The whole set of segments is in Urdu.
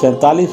47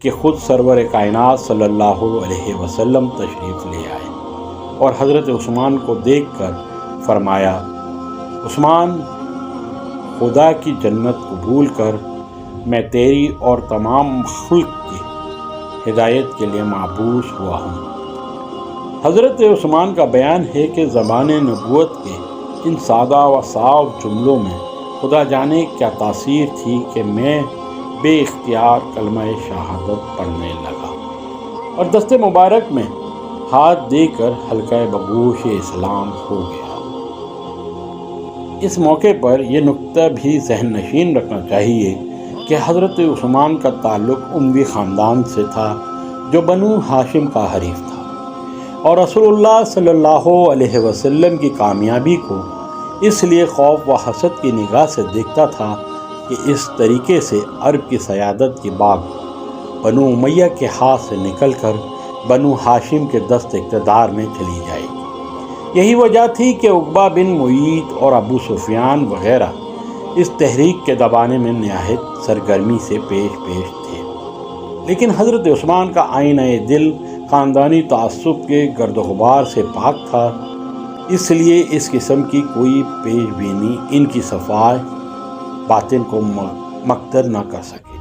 کہ خود سرور کائنات صلی اللہ علیہ وسلم تشریف لے آئے اور حضرت عثمان کو دیکھ کر فرمایا، عثمان، خدا کی جنت قبول کر، میں تیری اور تمام مخلوق کی ہدایت کے لیے مبعوث ہوا ہوں۔ حضرت عثمان کا بیان ہے کہ زبان نبوت کے ان سادہ و صاف جملوں میں خدا جانے کیا تاثیر تھی کہ میں بے اختیار کلمہ شہادت پڑھنے لگا اور دست مبارک میں ہاتھ دے کر حلقہ بگوش اسلام ہو گیا۔ اس موقع پر یہ نکتہ بھی ذہن نشین رکھنا چاہیے کہ حضرت عثمان کا تعلق اموی خاندان سے تھا جو بنو ہاشم کا حریف تھا، اور رسول اللہ صلی اللہ علیہ وسلم کی کامیابی کو اس لیے خوف و حسد کی نگاہ سے دیکھتا تھا کہ اس طریقے سے عرب کی سیادت کی باغ بنو امیہ کے ہاتھ سے نکل کر بنو ہاشم کے دست اقتدار میں چلی جائے گی۔ یہی وجہ تھی کہ عقبہ بن معیط اور ابو سفیان وغیرہ اس تحریک کے دبانے میں نہایت سرگرمی سے پیش تھے، لیکن حضرت عثمان کا آئینہ دل خاندانی تعصب کے گرد و غبار سے پاک تھا، اس لیے اس قسم کی کوئی پیش بینی ان کی صفائے باطن کو مقدر نہ کر سکے۔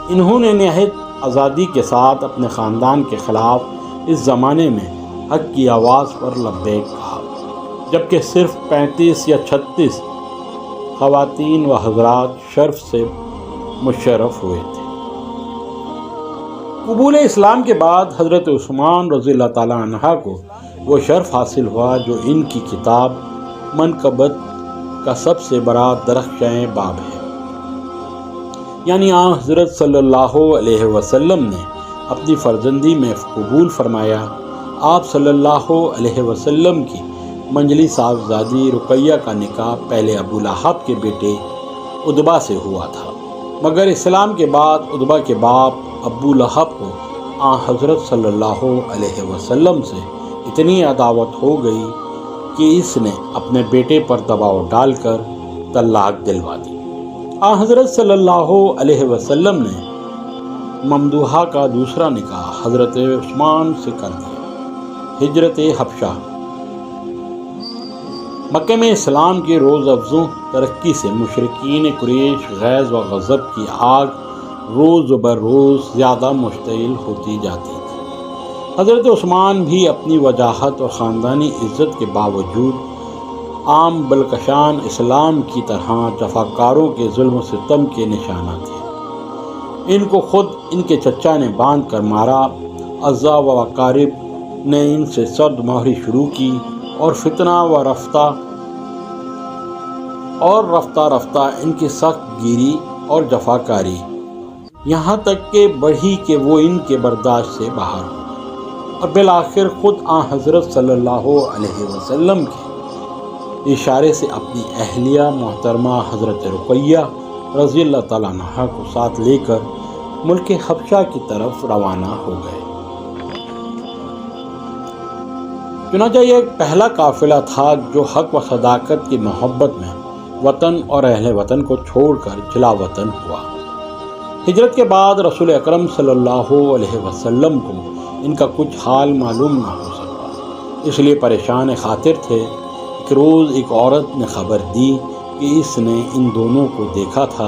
انہوں نے نہایت آزادی کے ساتھ اپنے خاندان کے خلاف اس زمانے میں حق کی آواز پر لبیک کہا، جبکہ صرف 35 یا 36 خواتین و حضرات شرف سے مشرف ہوئے تھے۔ قبول اسلام کے بعد حضرت عثمان رضی اللہ تعالیٰ عنہ کو وہ شرف حاصل ہوا جو ان کی کتاب منقبت کا سب سے بڑا درخشاں باب ہے، یعنی حضرت صلی اللہ علیہ وسلم نے اپنی فرزندی میں قبول فرمایا۔ آپ صلی اللہ علیہ وسلم کی منجلی صاحبزادی رقیہ کا نکاح پہلے ابو لہب کے بیٹے عتبہ سے ہوا تھا، مگر اسلام کے بعد عتبہ کے باپ ابو لہب کو حضرت صلی اللہ علیہ وسلم سے اتنی عداوت ہو گئی کہ اس نے اپنے بیٹے پر دباؤ ڈال کر طلاق دلوا دی۔ حضرت صلی اللہ علیہ وسلم نے ممدوحہ کا دوسرا نکاح حضرت عثمان سے کر دیا۔ ہجرت حبشہ۔ مکہ میں اسلام کی روز افزوں ترقی سے مشرکین قریش غیظ و غضب کی آگ روز بر روز زیادہ مشتعل ہوتی جاتی تھی۔ حضرت عثمان بھی اپنی وجاہت اور خاندانی عزت کے باوجود عام بلکشان اسلام کی طرح جفاکاروں کے ظلم و ستم کے نشانہ تھے۔ ان کو خود ان کے چچا نے باندھ کر مارا۔ اعضاء و اقارب نے ان سے سرد مہری شروع کی اور فتنہ و رفتہ رفتہ ان کی سخت گیری اور جفاکاری یہاں تک کہ بڑھی کہ وہ ان کے برداشت سے باہر ہو، اور بالآخر خود حضرت صلی اللہ علیہ وسلم کے اشارے سے اپنی اہلیہ محترمہ حضرت رقیہ رضی اللہ تعالیٰ عنہ کو ساتھ لے کر ملک حبشہ کی طرف روانہ ہو گئے۔ چنانچہ یہ ایک پہلا قافلہ تھا جو حق و صداقت کی محبت میں وطن اور اہل وطن کو چھوڑ کر جلا وطن ہوا۔ ہجرت کے بعد رسول اکرم صلی اللہ علیہ وسلم کو ان کا کچھ حال معلوم نہ ہو سکا، اس لیے پریشان خاطر تھے۔ ایک روز ایک عورت نے خبر دی کہ اس نے ان دونوں کو دیکھا تھا۔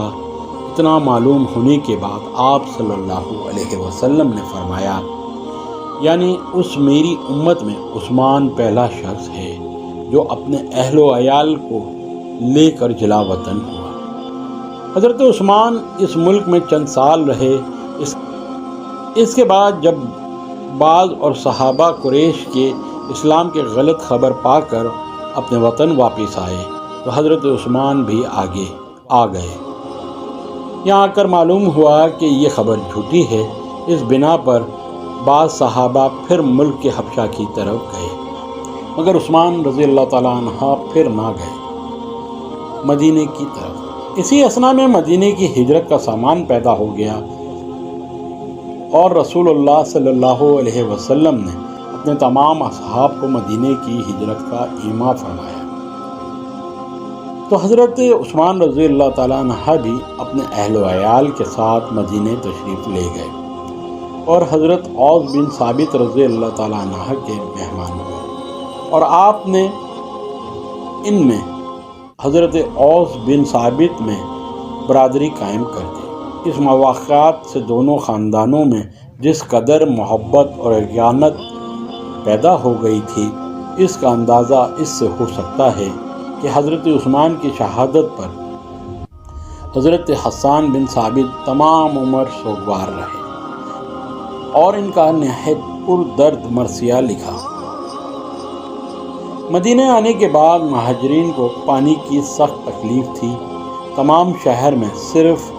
اتنا معلوم ہونے کے بعد آپ صلی اللہ علیہ وسلم نے فرمایا، یعنی اس میری امت میں عثمان پہلا شخص ہے جو اپنے اہل و عیال کو لے کر جلا وطن ہوا۔ حضرت عثمان اس ملک میں چند سال رہے۔ اس کے بعد جب بعض اور صحابہ قریش کے اسلام کے غلط خبر پا کر اپنے وطن واپس آئے تو حضرت عثمان بھی آگے آ گئے۔ یہاں آ کر معلوم ہوا کہ یہ خبر جھوٹی ہے۔ اس بنا پر بعض صحابہ پھر ملک کے حبشہ کی طرف گئے، مگر عثمان رضی اللہ تعالیٰ عنہ پھر نہ گئے مدینے کی طرف۔ اسی اثنا میں مدینے کی ہجرت کا سامان پیدا ہو گیا اور رسول اللہ صلی اللہ علیہ وسلم نے اپنے تمام اصحاب کو مدینے کی ہجرت کا ایما فرمایا۔ تو حضرت عثمان رضی اللہ تعالیٰ عنہ بھی اپنے اہل و عیال کے ساتھ مدینے تشریف لے گئے۔ اور حضرت اوس بن ثابت رضی اللہ تعالیٰ عنہ کے مہمان ہوئے، اور آپ نے ان میں حضرت اوس بن ثابت میں برادری قائم کر دی۔ اس مواقعات سے دونوں خاندانوں میں جس قدر محبت اور یگانت پیدا ہو گئی تھی، اس کا اندازہ اس سے ہو سکتا ہے کہ حضرت عثمان کی شہادت پر حضرت حسان بن ثابت تمام عمر سوگوار رہے اور ان کا نہایت پردرد مرثیہ لکھا۔ مدینہ آنے کے بعد مہاجرین کو پانی کی سخت تکلیف تھی۔ تمام شہر میں صرف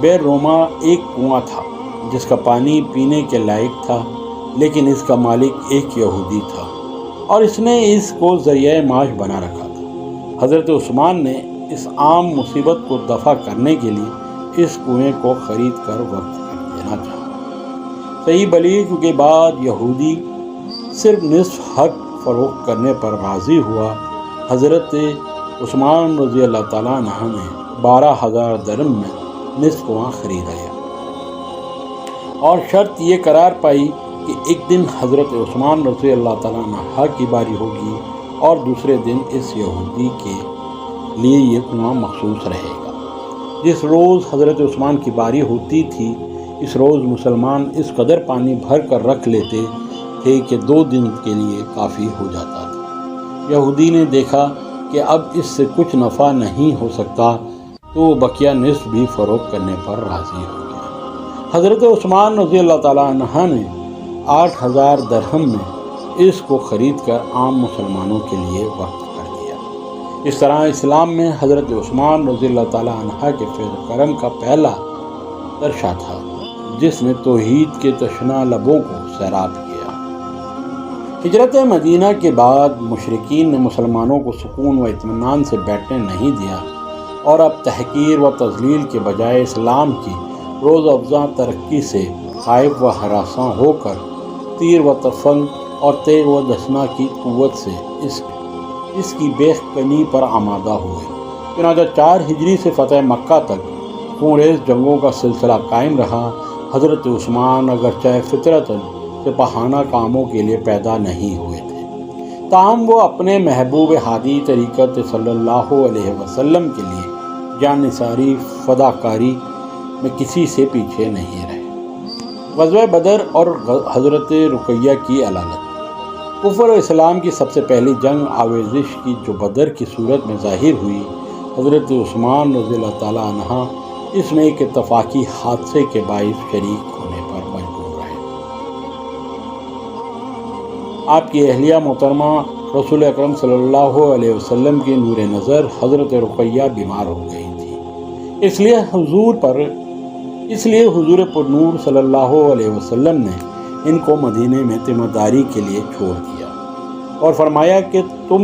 بیر روما ایک کنواں تھا جس کا پانی پینے کے لائق تھا، لیکن اس کا مالک ایک یہودی تھا اور اس نے اس کو ذریعہ معاش بنا رکھا تھا۔ حضرت عثمان نے اس عام مصیبت کو دفع کرنے کے لیے اس کنویں کو خرید کر وقف کر دینا چاہا۔ صحیح بلیغ کے بعد یہودی صرف نصف حق فروخت کرنے پر راضی ہوا۔ حضرت عثمان رضی اللہ تعالیٰ عنہ نے 12,000 درہم میں نصف کنواں خریدا اور شرط یہ قرار پائی کہ ایک دن حضرت عثمان رضی اللہ تعالیٰ عنہ کی باری ہوگی اور دوسرے دن اس یہودی کے لیے یہ کنواں مخصوص رہے گا۔ جس روز حضرت عثمان کی باری ہوتی تھی، اس روز مسلمان اس قدر پانی بھر کر رکھ لیتے تھے کہ 2 دن کے لیے کافی ہو جاتا تھا۔ یہودی نے دیکھا کہ اب اس سے کچھ نفع نہیں ہو سکتا تو وہ بقیہ نصف بھی فروخت کرنے پر راضی ہو گیا۔ حضرت عثمان رضی اللہ تعالیٰ عنہ نے 8,000 درہم میں اس کو خرید کر عام مسلمانوں کے لیے وقف کر دیا۔ اس طرح اسلام میں حضرت عثمان رضی اللہ تعالیٰ عنہ کے فضل و کرم کا پہلا ترشا تھا جس نے توحید کے تشنہ لبوں کو سیراب کیا۔ ہجرت مدینہ کے بعد مشرکین نے مسلمانوں کو سکون و اطمینان سے بیٹھنے نہیں دیا اور اب تحقیر و تذلیل کے بجائے اسلام کی روز افزاں ترقی سے خائف و ہراساں ہو کر تیر و تفنگ اور تیغ و دسنا کی قوت سے اس کی بے کنی پر آمادہ ہوئے۔ چنانچہ 4 ہجری سے فتح مکہ تک خونریز جنگوں کا سلسلہ قائم رہا۔ حضرت عثمان اگرچہ فطرتاً سپاہانہ کاموں کے لیے پیدا نہیں ہوئے تھے، تاہم وہ اپنے محبوب ہادی طریقت صلی اللہ علیہ وسلم کے لیے جان نثاری فداکاری میں کسی سے پیچھے نہیں رہے۔ غزوہ بدر اور حضرت رقیہ کی علالت۔ کفر و اسلام کی سب سے پہلی جنگ آویزش کی جو بدر کی صورت میں ظاہر ہوئی، حضرت عثمان رضی اللہ تعالیٰ عنہ اس میں ایک اتفاقی حادثے کے باعث شریک ہونے پر مجبور رہے۔ آپ کی اہلیہ محترمہ رسول اکرم صلی اللہ علیہ وسلم کی نور نظر حضرت رقیہ بیمار ہو گئی تھی، اس لیے حضور پر نور صلی اللہ علیہ وسلم نے ان کو مدینے میں تیمارداری کے لیے چھوڑ دیا اور فرمایا کہ تم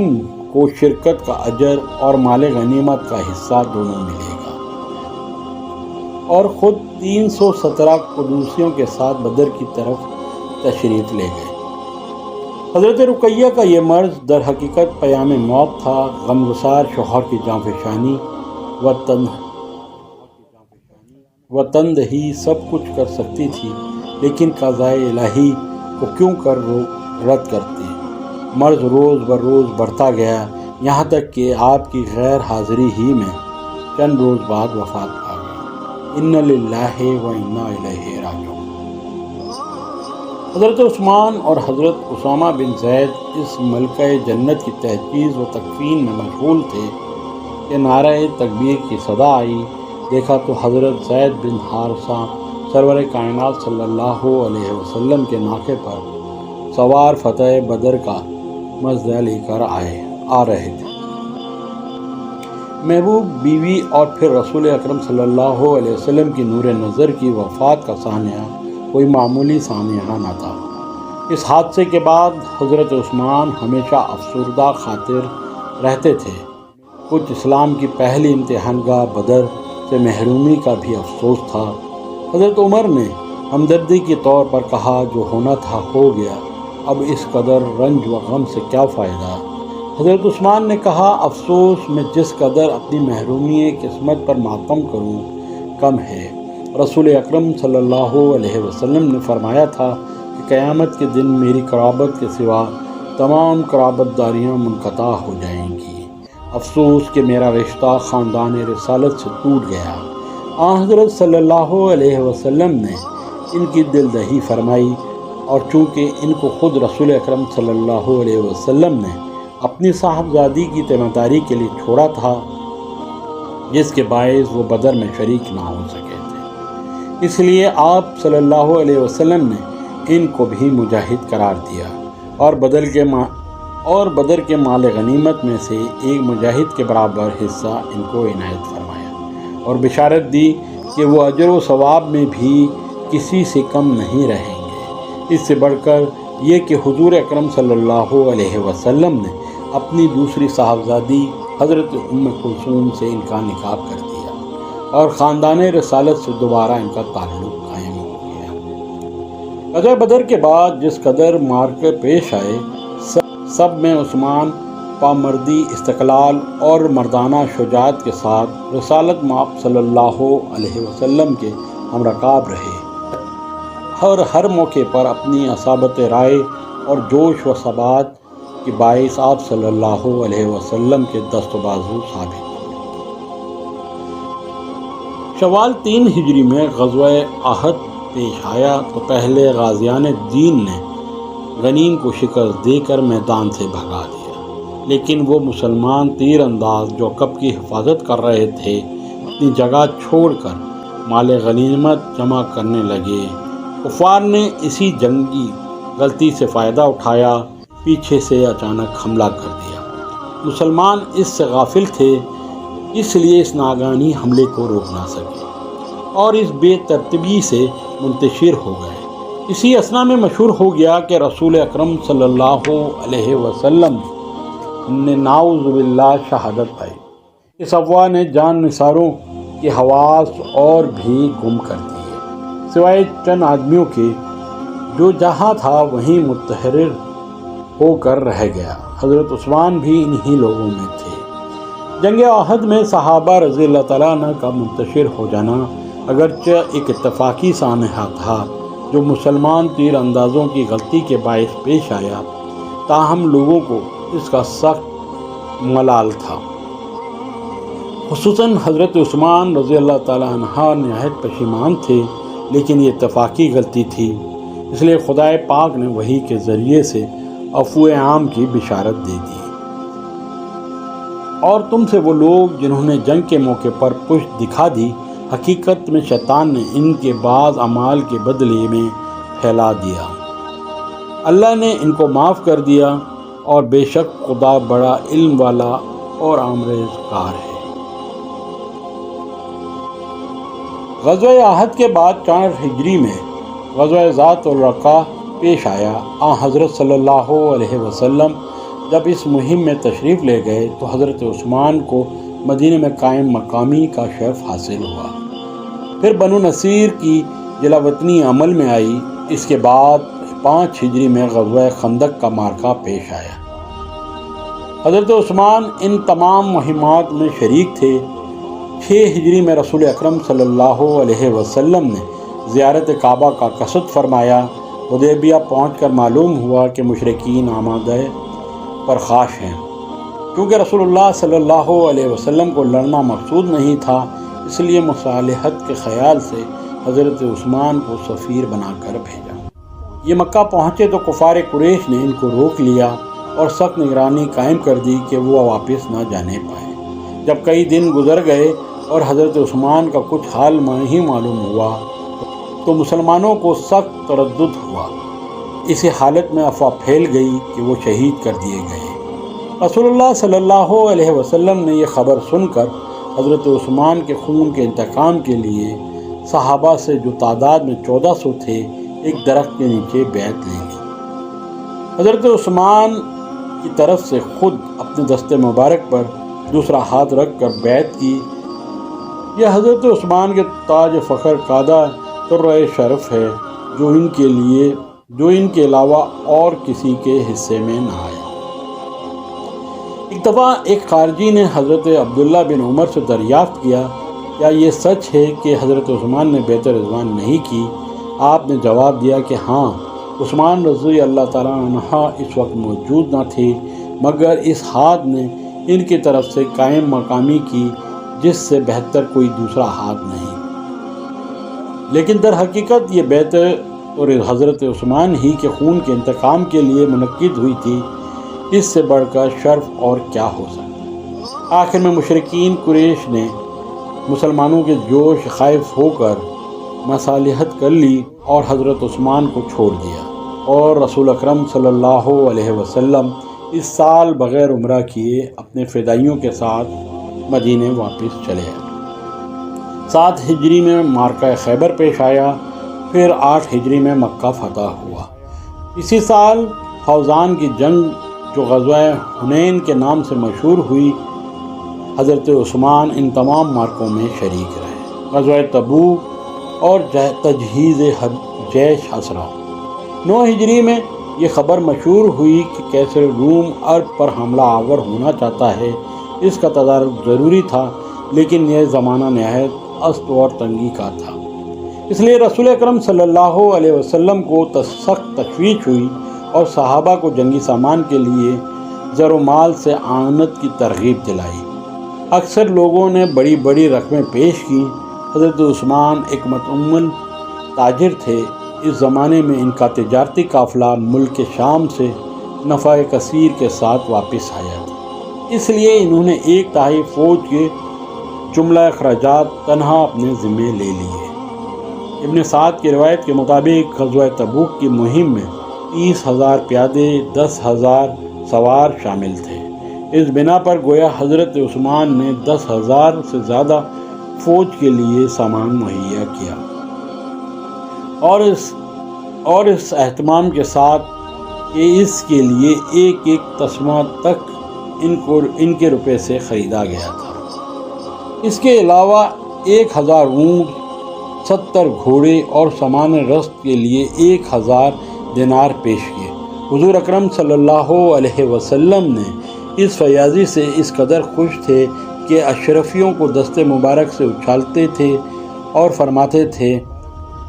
کو شرکت کا اجر اور مال غنیمت کا حصہ دونوں ملے گا، اور خود 317 قدوسیوں کے ساتھ بدر کی طرف تشریف لے گئے۔ حضرت رقیہ کا یہ مرض در حقیقت پیام موت تھا۔ غمگسار شوہر کی جانفشانی و تندہی سب کچھ کر سکتی تھی، لیکن قضاء الہی کو کیوں کر رد کرتے۔ مرض روز بروز بڑھتا گیا، یہاں تک کہ آپ کی غیر حاضری ہی میں چند روز بعد وفات پا گئی۔ اِنَّ لِلَّهِ وَإِنَّا إِلَيْهِ رَاجِعُونَ۔ حضرت عثمان اور حضرت اسامہ بن زید اس ملکہ جنت کی تجہیز و تکفین میں مشغول تھے کہ نعرہ تکبیر کی صدا آئی۔ دیکھا تو حضرت زید بن حارثہ سرور کائنات صلی اللہ علیہ وسلم کے ناقے پر سوار فتح بدر کا مزہ لے کر آ رہے تھے۔ محبوب بیوی اور پھر رسول اکرم صلی اللہ علیہ وسلم کی نور نظر کی وفات کا سانحہ کوئی معمولی سانحہ نہ تھا۔ اس حادثے کے بعد حضرت عثمان ہمیشہ افسردہ خاطر رہتے تھے۔ کچھ اسلام کی پہلی امتحان گاہ بدر سے محرومی کا بھی افسوس تھا۔ حضرت عمر نے ہمدردی کے طور پر کہا، جو ہونا تھا ہو گیا، اب اس قدر رنج و غم سے کیا فائدہ۔ حضرت عثمان نے کہا، افسوس میں جس قدر اپنی محرومی قسمت پر ماتم کروں کم ہے۔ رسول اکرم صلی اللہ علیہ وسلم نے فرمایا تھا کہ قیامت کے دن میری قرابت کے سوا تمام قرابت داریاں منقطع ہو جائیں گی۔ افسوس کہ میرا رشتہ خاندان رسالت سے ٹوٹ گیا۔ حضرت صلی اللہ علیہ وسلم نے ان کی دل دہی فرمائی، اور چونکہ ان کو خود رسول اکرم صلی اللہ علیہ وسلم نے اپنی صاحبزادی کی تیمارداری کے لیے چھوڑا تھا، جس کے باعث وہ بدر میں شریک نہ ہو سکے تھے، اس لیے آپ صلی اللہ علیہ وسلم نے ان کو بھی مجاہد قرار دیا اور بدر کے مال غنیمت میں سے ایک مجاہد کے برابر حصہ ان کو عنایت فرمایا، اور بشارت دی کہ وہ اجر و ثواب میں بھی کسی سے کم نہیں رہیں گے۔ اس سے بڑھ کر یہ کہ حضور اکرم صلی اللہ علیہ وسلم نے اپنی دوسری صاحبزادی حضرت ام کلثوم سے ان کا نکاح کر دیا اور خاندان رسالت سے دوبارہ ان کا تعلق قائم ہو گیا۔ غزوہ بدر کے بعد جس قدر مارکے پیش آئے، سب میں عثمان پامردی، استقلال اور مردانہ شجاعت کے ساتھ رسالت مآب صلی اللہ علیہ وسلم کے ہمرکاب رہے، اور ہر موقع پر اپنی اصابت رائے اور جوش و ثبات کے باعث آپ صلی اللہ علیہ وسلم کے دست و بازو ثابت ہوئے۔ شوال 3 ہجری میں غزوہ احد پیش آیا تو پہلے غازیان دین نے غنیم کو شکست دے کر میدان سے بھگا دیا، لیکن وہ مسلمان تیر انداز جو کب کی حفاظت کر رہے تھے اپنی جگہ چھوڑ کر مال غنیمت جمع کرنے لگے۔ کفار نے اسی جنگی غلطی سے فائدہ اٹھایا، پیچھے سے اچانک حملہ کر دیا۔ مسلمان اس سے غافل تھے، اس لیے اس ناگہانی حملے کو روک نہ سکے اور اس بے ترتیبی سے منتشر ہو گئے۔ اسی اثنا میں مشہور ہو گیا کہ رسول اکرم صلی اللہ علیہ وسلم نے نعوذ باللہ شہادت پائی۔ اس افواہ نے جان نثاروں کے حواس اور بھی گم کر دیے، سوائے چند آدمیوں کے جو جہاں تھا وہیں متحرر ہو کر رہ گیا۔ حضرت عثمان بھی انہی لوگوں میں تھے۔ جنگ احد میں صحابہ رضی اللہ تعالیٰ عنہ کا منتشر ہو جانا اگرچہ ایک اتفاقی سانحہ تھا جو مسلمان تیر اندازوں کی غلطی کے باعث پیش آیا، تاہم لوگوں کو اس کا سخت ملال تھا۔ خصوصاً حضرت عثمان رضی اللہ تعالیٰ عنہ نہایت پشیمان تھے، لیکن یہ اتفاقی غلطی تھی، اس لیے خدائے پاک نے وحی کے ذریعے سے عفو عام کی بشارت دے دی۔ اور تم سے وہ لوگ جنہوں نے جنگ کے موقع پر پشت دکھا دی، حقیقت میں شیطان نے ان کے بعض اعمال کے بدلے میں پھیلا دیا۔ اللہ نے ان کو معاف کر دیا، اور بے شک خدا بڑا علم والا اور آمرزگار ہے۔ غزوہ احد کے بعد 4 ہجری میں غزوہ ذات الرقاع پیش آیا۔ حضرت صلی اللہ علیہ وسلم جب اس مہم میں تشریف لے گئے تو حضرت عثمان کو مدینہ میں قائم مقامی کا شرف حاصل ہوا۔ پھر بنو نصیر کی جلاوطنی عمل میں آئی۔ اس کے بعد 5 ہجری میں غزوہ خندق کا معرکہ پیش آیا۔ حضرت عثمان ان تمام مہمات میں شریک تھے۔ 6 ہجری میں رسول اکرم صلی اللہ علیہ وسلم نے زیارت کعبہ کا قصد فرمایا۔ حدیبیہ پہنچ کر معلوم ہوا کہ مشرکین آمادہ پر خاش ہیں۔ کیونکہ رسول اللہ صلی اللہ علیہ وسلم کو لڑنا مقصود نہیں تھا، اس لیے مصالحت کے خیال سے حضرت عثمان کو سفیر بنا کر بھیجا۔ یہ مکہ پہنچے تو کفار قریش نے ان کو روک لیا اور سخت نگرانی قائم کر دی کہ وہ واپس نہ جانے پائیں۔ جب کئی دن گزر گئے اور حضرت عثمان کا کچھ حال نہیں معلوم ہوا تو مسلمانوں کو سخت تردد ہوا۔ اسی حالت میں افواہ پھیل گئی کہ وہ شہید کر دیے گئے۔ رسول اللہ صلی اللہ علیہ وسلم نے یہ خبر سن کر حضرت عثمان کے خون کے انتقام کے لیے صحابہ سے جو تعداد میں 1400 تھے ایک درخت کے نیچے بیعت لے لی۔ حضرت عثمان کی طرف سے خود اپنے دست مبارک پر دوسرا ہاتھ رکھ کر بیعت کی۔ یہ حضرت عثمان کے تاج فخر قادہ ترہ شرف ہے جو ان کے علاوہ اور کسی کے حصے میں نہ آیا۔ ایک دفعہ ایک خارجی نے حضرت عبداللہ بن عمر سے دریافت کیا کیا یہ سچ ہے کہ حضرت عثمان نے بیعت رضوان نہیں کی؟ آپ نے جواب دیا کہ ہاں، عثمان رضی اللہ تعالیٰ عنہ اس وقت موجود نہ تھے، مگر اس ہاتھ نے ان کی طرف سے قائم مقامی کی جس سے بہتر کوئی دوسرا ہاتھ نہیں۔ لیکن در حقیقت یہ بیعت اور حضرت عثمان ہی کے خون کے انتقام کے لیے منعقد ہوئی تھی، اس سے بڑھ کر شرف اور کیا ہو سکتا۔ آخر میں مشرکین قریش نے مسلمانوں کے جوش خائف ہو کر مصالحت کر لی اور حضرت عثمان کو چھوڑ دیا، اور رسول اکرم صلی اللہ علیہ وسلم اس سال بغیر عمرہ کیے اپنے فدائیوں کے ساتھ مدینے واپس چلے آئے۔ 7 ہجری میں معرکہ خیبر پیش آیا، پھر 8 ہجری میں مکہ فتح ہوا۔ اسی سال حوزان کی جنگ جو غزوہ حنین کے نام سے مشہور ہوئی، حضرت عثمان ان تمام معرکوں میں شریک رہے۔ غزوہ تبوک اور تجہیز جیش اسرا۔ 9 ہجری میں یہ خبر مشہور ہوئی کہ کیسر روم عرب پر حملہ آور ہونا چاہتا ہے۔ اس کا تدارک ضروری تھا، لیکن یہ زمانہ نہایت است اور تنگی کا تھا، اس لیے رسول اکرم صلی اللہ علیہ وسلم کو سخت تشویش ہوئی اور صحابہ کو جنگی سامان کے لیے زر و مال سے اعانت کی ترغیب دلائی۔ اکثر لوگوں نے بڑی بڑی رقمیں پیش کی۔ حضرت عثمان ایک متعمل تاجر تھے۔ اس زمانے میں ان کا تجارتی قافلہ ملک شام سے نفع کثیر کے ساتھ واپس آیا تھا، اس لیے انہوں نے 1/3 فوج کے جملہ اخراجات تنہا اپنے ذمے لے لیے۔ ابن سعد کی روایت کے مطابق غزوہ تبوک کی مہم میں 30,000 پیادے 10,000 سوار شامل تھے۔ اس بنا پر گویا حضرت عثمان نے 10,000 سے زیادہ فوج کے لیے سامان مہیا کیا، اور اس اہتمام کے ساتھ کہ اس کے لیے ایک تسمہ تک ان کے روپے سے خریدا گیا تھا۔ اس کے علاوہ 1,000 اونٹ، 70 گھوڑے اور سامان رسد کے لیے 1,000 دینار پیش کیے۔ حضور اکرم صلی اللہ علیہ وسلم نے اس فیاضی سے اس قدر خوش تھے کہ اشرفیوں کو دست مبارک سے اچھالتے تھے اور فرماتے تھے،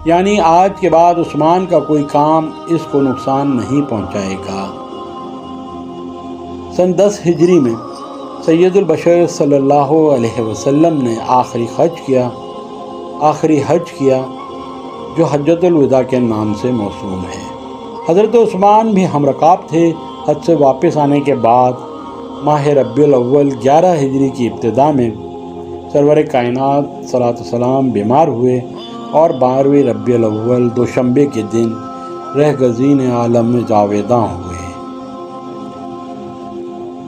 یعنی آج کے بعد عثمان کا کوئی کام اس کو نقصان نہیں پہنچائے گا۔ سن 10 ہجری میں سید البشر صلی اللہ علیہ وسلم نے آخری حج کیا جو حجۃ الوداع کے نام سے موسوم ہے۔ حضرت عثمان بھی ہم رکاب تھے۔ حج سے واپس آنے کے بعد ماہ ربیع الاول 11 ہجری کی ابتدا میں سرور کائنات صلاۃ والسلام بیمار ہوئے اور 12ویں ربیع الاول دوشنبے کے دن رہگزین عالم میں جاویداں ہوئے۔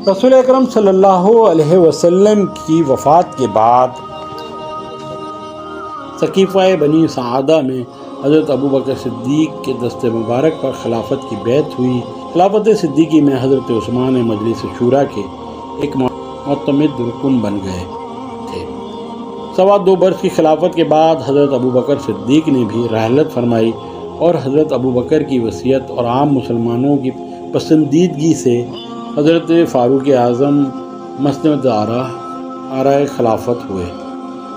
رسول اکرم صلی اللہ علیہ وسلم کی وفات کے بعد سقیفہ بنی سعادہ میں حضرت ابوبکر صدیق کے دست مبارک پر خلافت کی بیعت ہوئی۔ خلافت صدیقی میں حضرت عثمان مجلس شورا کے ایک معتمد رکن بن گئے تھے۔ 2.25 برس کی خلافت کے بعد حضرت ابوبکر صدیق نے بھی رحلت فرمائی اور حضرت ابوبکر کی وصیت اور عام مسلمانوں کی پسندیدگی سے حضرت فاروق اعظم مسند آرائے خلافت ہوئے۔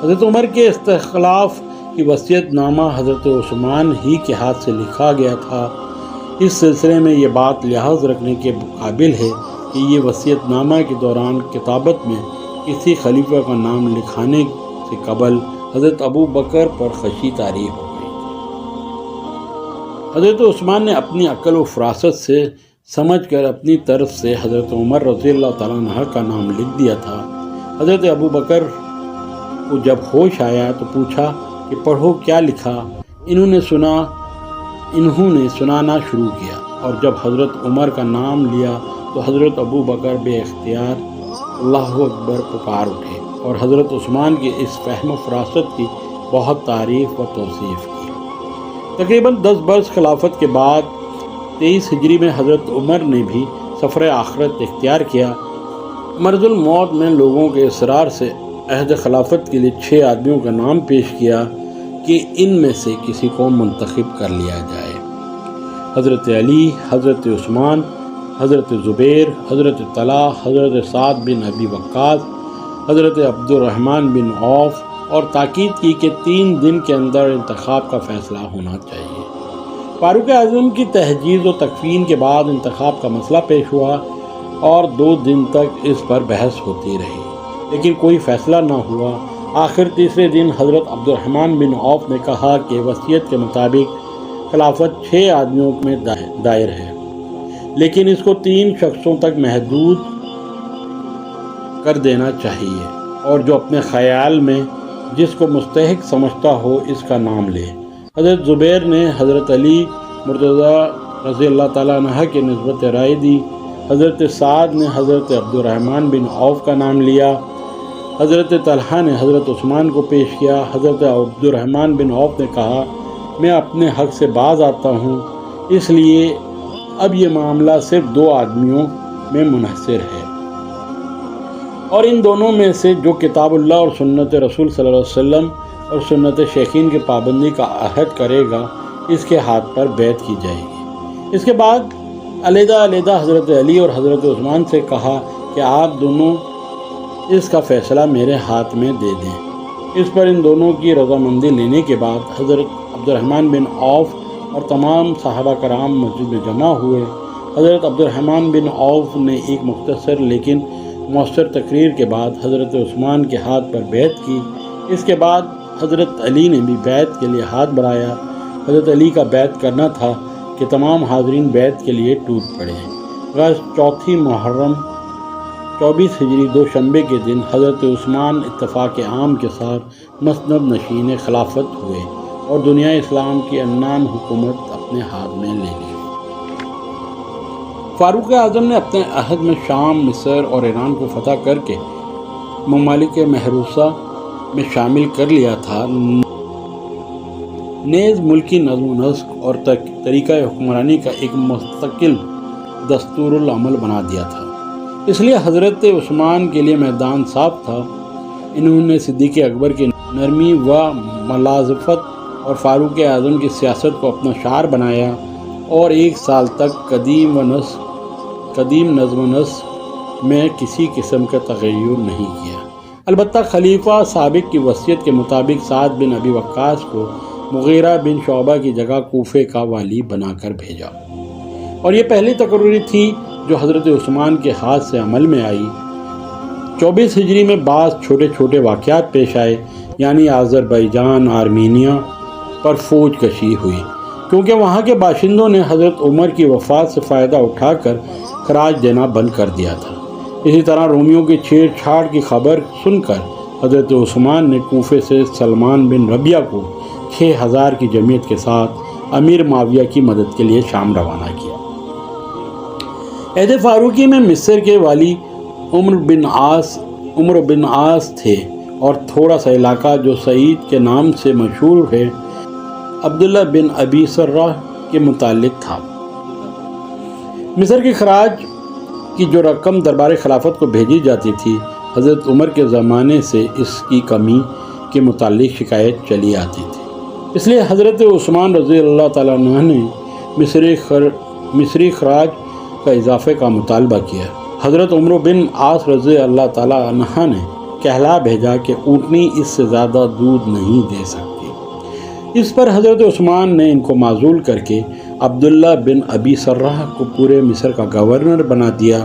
حضرت عمر کے استخلاف کی وصیت نامہ حضرت عثمان ہی کے ہاتھ سے لکھا گیا تھا۔ اس سلسلے میں یہ بات لحاظ رکھنے کے قابل ہے کہ یہ وصیت نامہ کے دوران کتابت میں کسی خلیفہ کا نام لکھانے سے قبل حضرت ابو بکر پر خشی طاری ہو گئی تھی۔ حضرت عثمان نے اپنی عقل و فراست سے سمجھ کر اپنی طرف سے حضرت عمر رضی اللہ تعالیٰ عنہ کا نام لکھ دیا تھا۔ حضرت ابو بکر کو جب ہوش آیا تو پوچھا کہ پڑھو کیا لکھا۔ انہوں نے سنانا شروع کیا، اور جب حضرت عمر کا نام لیا تو حضرت ابو بکر بے اختیار اللہ اکبر پکار اٹھے اور حضرت عثمان کی اس فہم و فراست کی بہت تعریف و توصیف کی۔ تقریباً 10 برس خلافت کے بعد 23 ہجری میں حضرت عمر نے بھی سفر آخرت اختیار کیا۔ مرض الموت میں لوگوں کے اصرار سے عہد خلافت کے لیے 6 آدمیوں کا نام پیش کیا کہ ان میں سے کسی کو منتخب کر لیا جائے۔ حضرت علی، حضرت عثمان، حضرت زبیر، حضرت طلحہ، حضرت سعد بن ابی وقاص، حضرت عبد الرحمن بن عوف اور تاکید کی کہ 3 دن کے اندر انتخاب کا فیصلہ ہونا چاہیے۔ فاروق اعظم کی تہجید و تکفین کے بعد انتخاب کا مسئلہ پیش ہوا اور 2 دن تک اس پر بحث ہوتی رہی، لیکن کوئی فیصلہ نہ ہوا۔ آخر تیسرے دن حضرت عبد الرحمن بن عوف نے کہا کہ وصیت کے مطابق خلافت 6 آدمیوں میں دائر ہے، لیکن اس کو 3 شخصوں تک محدود کر دینا چاہیے، اور جو اپنے خیال میں جس کو مستحق سمجھتا ہو اس کا نام لے۔ حضرت زبیر نے حضرت علی مرتضیٰ رضی اللہ تعالیٰ عنہ کی نسبت رائے دی۔ حضرت سعد نے حضرت عبد الرحمن بن عوف کا نام لیا۔ حضرت طلحہ نے حضرت عثمان کو پیش کیا۔ حضرت عبد الرحمن بن عوف نے کہا میں اپنے حق سے باز آتا ہوں، اس لیے اب یہ معاملہ صرف 2 آدمیوں میں منحصر ہے، اور ان دونوں میں سے جو کتاب اللہ اور سنت رسول صلی اللہ علیہ وسلم اور سنت شیخین کی پابندی کا عہد کرے گا اس کے ہاتھ پر بیعت کی جائے گی۔ اس کے بعد علیحدہ علیحدہ حضرت علی اور حضرت عثمان سے کہا کہ آپ دونوں اس کا فیصلہ میرے ہاتھ میں دے دیں۔ اس پر ان دونوں کی رضامندی لینے کے بعد حضرت عبد الرحمن بن عوف اور تمام صحابہ کرام مسجد میں جمع ہوئے۔ حضرت عبد الرحمن بن عوف نے ایک مختصر لیکن مؤثر تقریر کے بعد حضرت عثمان کے ہاتھ پر بیعت کی۔ اس کے بعد حضرت علی نے بھی بیعت کے لیے ہاتھ بڑھایا۔ حضرت علی کا بیعت کرنا تھا کہ تمام حاضرین بیعت کے لیے ٹوٹ پڑے۔ غرض 4 محرم 24 ہجری دوشنبے کے دن حضرت عثمان اتفاق عام کے ساتھ مسند نشین خلافت ہوئے اور دنیا اسلام کی عنان حکومت اپنے ہاتھ میں لے لی۔ فاروق اعظم نے اپنے عہد میں شام، مصر اور ایران کو فتح کر کے ممالک محروسہ میں شامل کر لیا تھا، نیز ملکی نظم و نسق اور طریقہ حکمرانی کا ایک مستقل دستور العمل بنا دیا تھا۔ اس لیے حضرت عثمان کے لیے میدان صاف تھا۔ انہوں نے صدیق اکبر کی نرمی و ملاطفت اور فاروق اعظم کی سیاست کو اپنا شعار بنایا اور 1 سال تک قدیم نظم و نسق میں کسی قسم کا تغیر نہیں کیا۔ البتہ خلیفہ سابق کی وصیت کے مطابق سعد بن ابی وقاص کو مغیرہ بن شعبہ کی جگہ کوفے کا والی بنا کر بھیجا، اور یہ پہلی تقرری تھی جو حضرت عثمان کے ہاتھ سے عمل میں آئی۔ 24 ہجری میں بعض چھوٹے چھوٹے واقعات پیش آئے، یعنی آذربائیجان، آرمینیا پر فوج کشی ہوئی، کیونکہ وہاں کے باشندوں نے حضرت عمر کی وفات سے فائدہ اٹھا کر خراج دینا بند کر دیا تھا۔ اسی طرح رومیوں کی چھیڑ چھاڑ کی خبر سن کر حضرت عثمان نے کوفے سے سلمان بن ربیعہ کو 6000 کی جمعیت کے ساتھ امیر معاویہ کی مدد کے لیے شام روانہ کیا۔ عہد فاروقی میں مصر کے والی عمرو بن عاص تھے، اور تھوڑا سا علاقہ جو سعید کے نام سے مشہور ہے عبداللہ بن ابی سرہ کے متعلق تھا۔ مصر کے خراج کی جو رقم دربار خلافت کو بھیجی جاتی تھی، حضرت عمر کے زمانے سے اس کی کمی کے متعلق شکایت چلی آتی تھی، اس لیے حضرت عثمان رضی اللہ تعالیٰ عنہ نے مصری خراج کا اضافے کا مطالبہ کیا۔ حضرت عمرو بن عاص رضی اللہ تعالیٰ عنہ نے کہلا بھیجا کہ اونٹنی اس سے زیادہ دودھ نہیں دے سکتی۔ اس پر حضرت عثمان نے ان کو معزول کر کے عبداللہ بن ابی سرہ کو پورے مصر کا گورنر بنا دیا۔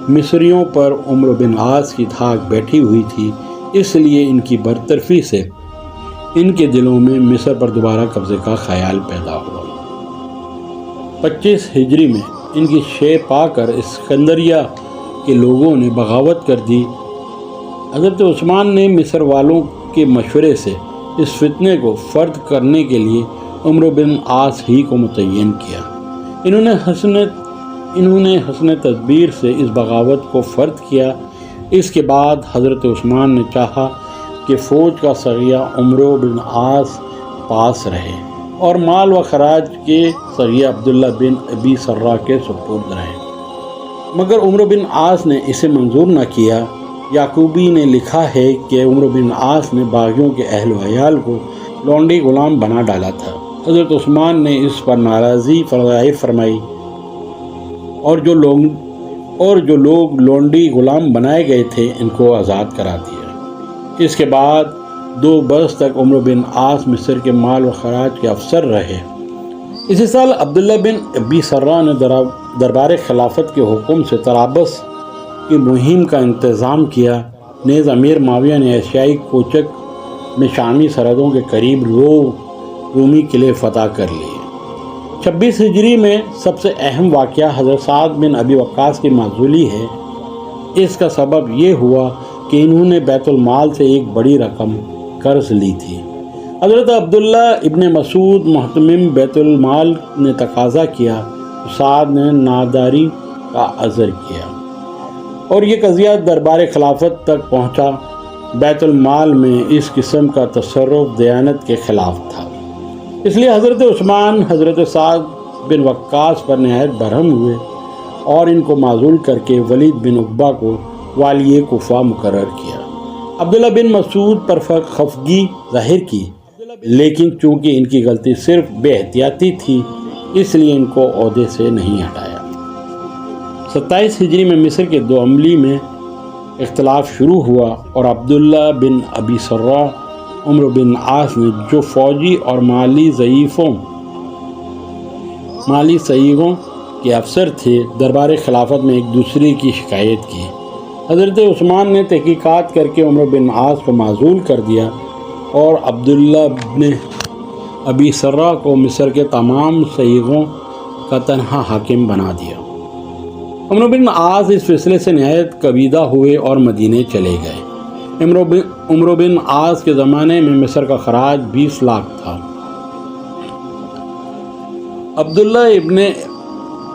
مصریوں پر عمرو بن عاص کی دھاک بیٹھی ہوئی تھی، اس لیے ان کی برطرفی سے ان کے دلوں میں مصر پر دوبارہ قبضے کا خیال پیدا ہوا۔ 25 ہجری میں ان کی شے پا کر اسکندریہ کے لوگوں نے بغاوت کر دی۔ حضرت عثمان نے مصر والوں کے مشورے سے اس فتنے کو فرد کرنے کے لیے عمرو بن عاص ہی کو متعین کیا۔ انہوں نے حسن تدبیر سے اس بغاوت کو فرد کیا۔ اس کے بعد حضرت عثمان نے چاہا کہ فوج کا سریہ عمرو بن عاص پاس رہے اور مال و خراج کے سریہ عبداللہ بن ابی سرہ کے سپرد رہے، مگر عمرو بن عاص نے اسے منظور نہ کیا۔ یعقوبی نے لکھا ہے کہ عمرو بن عاص نے باغیوں کے اہل و عیال کو لونڈی غلام بنا ڈالا تھا۔ حضرت عثمان نے اس پر ناراضی ظاہر فرمائی اور جو لوگ لونڈی غلام بنائے گئے تھے ان کو آزاد کرا دیا۔ اس کے بعد 2 برس تک عمرو بن عاص مصر کے مال و خراج کے افسر رہے۔ اسی سال عبداللہ بن ابی سرہ نے دربار خلافت کے حکم سے طرابلس کی مہم کا انتظام کیا۔ نیز امیر معاویہ نے ایشیائی کوچک میں شامی سرحدوں کے قریب رومی قلعے فتح کر لیے۔ 26 ہجری میں سب سے اہم واقعہ حضرت سعد بن ابی وقاص کی معزولی ہے۔ اس کا سبب یہ ہوا کہ انہوں نے بیت المال سے ایک بڑی رقم قرض لی تھی۔ حضرت عبداللہ ابن مسعود محتمم بیت المال نے تقاضا کیا تو سعد نے ناداری کا عذر کیا اور یہ قضیہ دربار خلافت تک پہنچا۔ بیت المال میں اس قسم کا تصرف دیانت کے خلاف تھا، اس لیے حضرت عثمان حضرت سعد بن وقاص پر نہایت برہم ہوئے اور ان کو معزول کر کے ولید بن عقبہ کو والی کوفہ مقرر کیا۔ عبداللہ بن مسعود پر خفگی ظاہر کی، لیکن چونکہ ان کی غلطی صرف بے احتیاطی تھی اس لیے ان کو عہدے سے نہیں ہٹایا۔ 27 ہجری میں مصر کے 2 عملی میں اختلاف شروع ہوا اور عبداللہ بن ابی سرہ عمرو بن عاص نے جو فوجی اور مالی ضعیفوں کے افسر تھے دربار خلافت میں ایک دوسرے کی شکایت کی۔ حضرت عثمان نے تحقیقات کر کے عمرو بن عاص کو معزول کر دیا اور عبداللہ بن ابی سرہ کو مصر کے تمام ضعیفوں کا تنہا حاکم بنا دیا۔ عمرو بن عاص اس فیصلے سے نہایت کبیدہ ہوئے اور مدینے چلے گئے۔ عمرو بن عاص کے زمانے میں مصر کا خراج 20 لاکھ تھا۔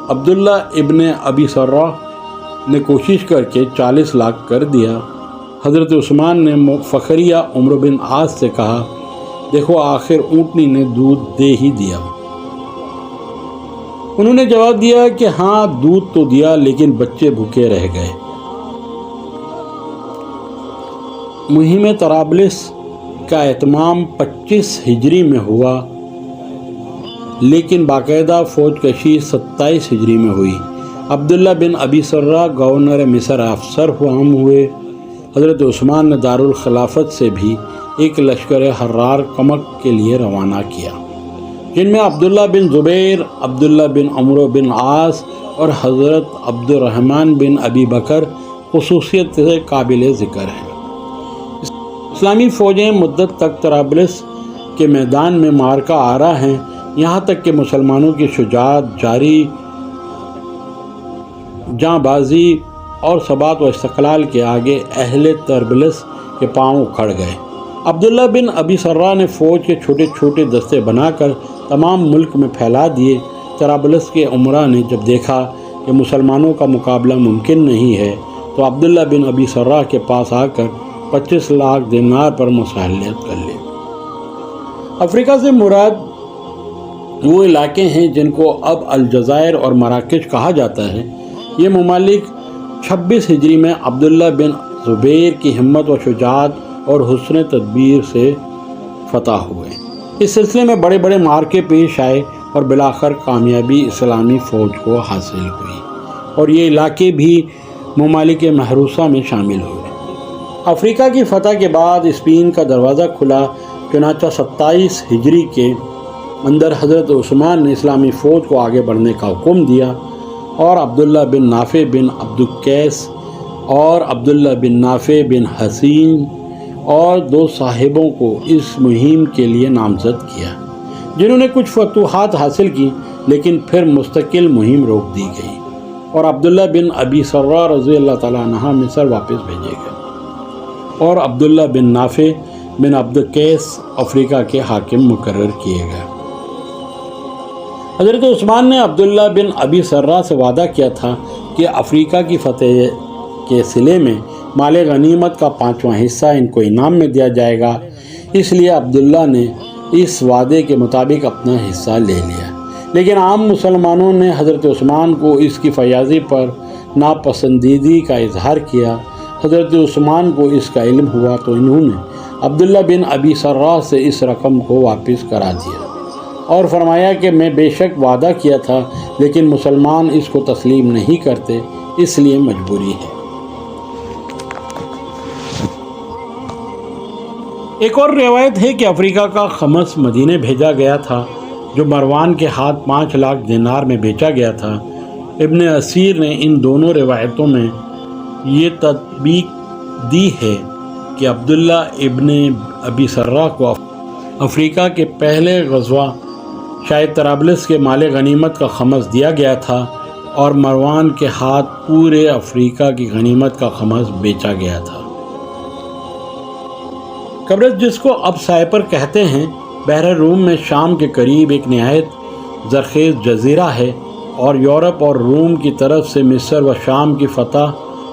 عبداللہ ابن ابی سرہ نے کوشش کر کے 40 لاکھ کر دیا۔ حضرت عثمان نے فخریہ عمرو بن عاص سے کہا، دیکھو آخر اونٹنی نے دودھ دے ہی دیا۔ انہوں نے جواب دیا کہ ہاں دودھ تو دیا لیکن بچے بھوکے رہ گئے۔ مہم طرابلس کا اہتمام 25 ہجری میں ہوا لیکن باقاعدہ فوج کشی 27 ہجری میں ہوئی۔ عبداللہ بن ابی سرہ گورنر مصر افسر فراہم ہوئے۔ حضرت عثمان نے دارالخلافت سے بھی ایک لشکر حرار کمک کے لیے روانہ کیا، جن میں عبداللہ بن زبیر، عبداللہ بن عمرو بن عاص اور حضرت عبد الرحمن بن ابی بکر خصوصیت سے قابل ذکر ہیں۔ اسلامی فوجیں مدت تک طرابلس کے میدان میں معرکہ آرا ہیں، یہاں تک کہ مسلمانوں کی شجاعت، جاں بازی اور ثبات و استقلال کے آگے اہل طرابلس کے پاؤں اکھڑ گئے۔ عبداللہ بن ابی سرہ نے فوج کے چھوٹے چھوٹے دستے بنا کر تمام ملک میں پھیلا دیے۔ طرابلس کے امراء نے جب دیکھا کہ مسلمانوں کا مقابلہ ممکن نہیں ہے تو عبداللہ بن ابی سرہ کے پاس آ کر 25 لاکھ دینار پر مصالحت کر لی۔ افریقہ سے مراد وہ علاقے ہیں جن کو اب الجزائر اور مراکش کہا جاتا ہے۔ یہ ممالک 26 ہجری میں عبداللہ بن زبیر کی ہمت و شجاعت اور حسن تدبیر سے فتح ہوئے۔ اس سلسلے میں بڑے بڑے معرکے پیش آئے اور بالآخر کامیابی اسلامی فوج کو حاصل ہوئی اور یہ علاقے بھی ممالک محروسہ میں شامل ہوئے۔ افریقہ کی فتح کے بعد اسپین کا دروازہ کھلا، چنانچہ 27 ہجری کے اندر حضرت عثمان نے اسلامی فوج کو آگے بڑھنے کا حکم دیا اور عبداللہ بن نافع بن عبدالقیس اور عبداللہ بن نافع بن حسین اور 2 صاحبوں کو اس مہم کے لیے نامزد کیا، جنہوں نے کچھ فتوحات حاصل کی لیکن پھر مستقل مہم روک دی گئی اور عبداللہ بن ابی سرہ رضی اللہ تعالیٰ عنہ مصر واپس بھیجے گئے اور عبداللہ بن نافع بن عبدالقیس افریقہ کے حاکم مقرر کیے گئے۔ حضرت عثمان نے عبداللہ بن ابی سرہ سے وعدہ کیا تھا کہ افریقہ کی فتح کے صلے میں مال غنیمت کا 5واں حصہ ان کو انعام میں دیا جائے گا، اس لیے عبداللہ نے اس وعدے کے مطابق اپنا حصہ لے لیا، لیکن عام مسلمانوں نے حضرت عثمان کو اس کی فیاضی پر ناپسندیدگی کا اظہار کیا۔ حضرت عثمان کو اس کا علم ہوا تو انہوں نے عبداللہ بن ابی سرہ سے اس رقم کو واپس کرا دیا اور فرمایا کہ میں بے شک وعدہ کیا تھا لیکن مسلمان اس کو تسلیم نہیں کرتے، اس لیے مجبوری ہے۔ ایک اور روایت ہے کہ افریقہ کا خمس مدینے بھیجا گیا تھا جو مروان کے ہاتھ 5 لاکھ دینار میں بیچا گیا تھا۔ ابن اسیر نے ان دونوں روایتوں میں یہ تطبیق دی ہے کہ عبداللہ ابن ابی سرہ کو افریقہ کے پہلے غزوہ شاید طرابلس کے مال غنیمت کا خمس دیا گیا تھا اور مروان کے ہاتھ پورے افریقہ کی غنیمت کا خمس بیچا گیا تھا۔ قبرص، جس کو اب سائپر کہتے ہیں، بحر روم میں شام کے قریب ایک نہایت زرخیز جزیرہ ہے اور یورپ اور روم کی طرف سے مصر و شام کی فتح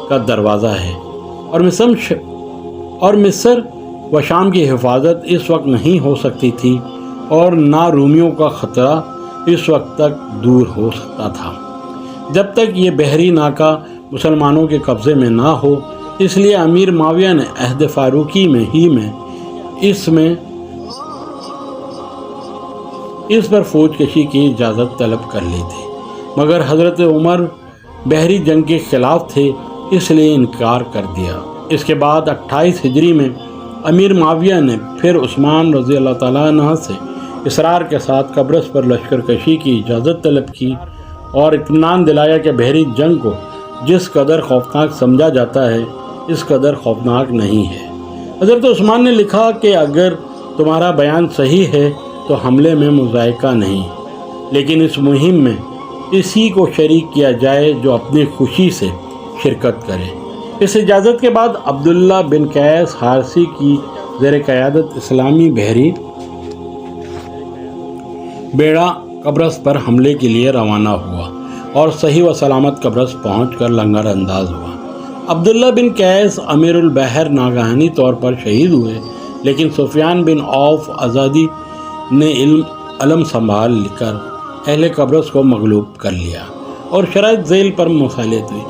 کا دروازہ ہے، اور مصر و شام کی حفاظت اس وقت نہیں ہو سکتی تھی اور نہ رومیوں کا خطرہ اس وقت تک دور ہو سکتا تھا جب تک یہ بحری ناکہ مسلمانوں کے قبضے میں نہ ہو۔ اس لیے امیر معاویہ نے عہد فاروقی میں اس پر فوج کشی کی اجازت طلب کر لی تھی، مگر حضرت عمر بحری جنگ کے خلاف تھے، اس لیے انکار کر دیا۔ اس کے بعد 28 ہجری میں امیر معاویہ نے پھر عثمان رضی اللہ تعالیٰ عنہ سے اصرار کے ساتھ قبرص پر لشکر کشی کی اجازت طلب کی اور اطمینان دلایا کہ بحری جنگ کو جس قدر خوفناک سمجھا جاتا ہے اس قدر خوفناک نہیں ہے۔ حضرت عثمان نے لکھا کہ اگر تمہارا بیان صحیح ہے تو حملے میں مذائقہ نہیں، لیکن اس مہم میں اسی کو شریک کیا جائے جو اپنی خوشی سے شرکت کرے۔ اس اجازت کے بعد عبداللہ بن قیس حارثی کی زیر قیادت اسلامی بحری بیڑا قبرص پر حملے کے لیے روانہ ہوا اور صحیح و سلامت قبرص پہنچ کر لنگر انداز ہوا۔ عبداللہ بن قیس امیر البحر ناگہانی طور پر شہید ہوئے، لیکن سفیان بن عوف ازدی نے علم سنبھال کر اہل قبرص کو مغلوب کر لیا اور شرائط ذیل پر مسلط ہوئی۔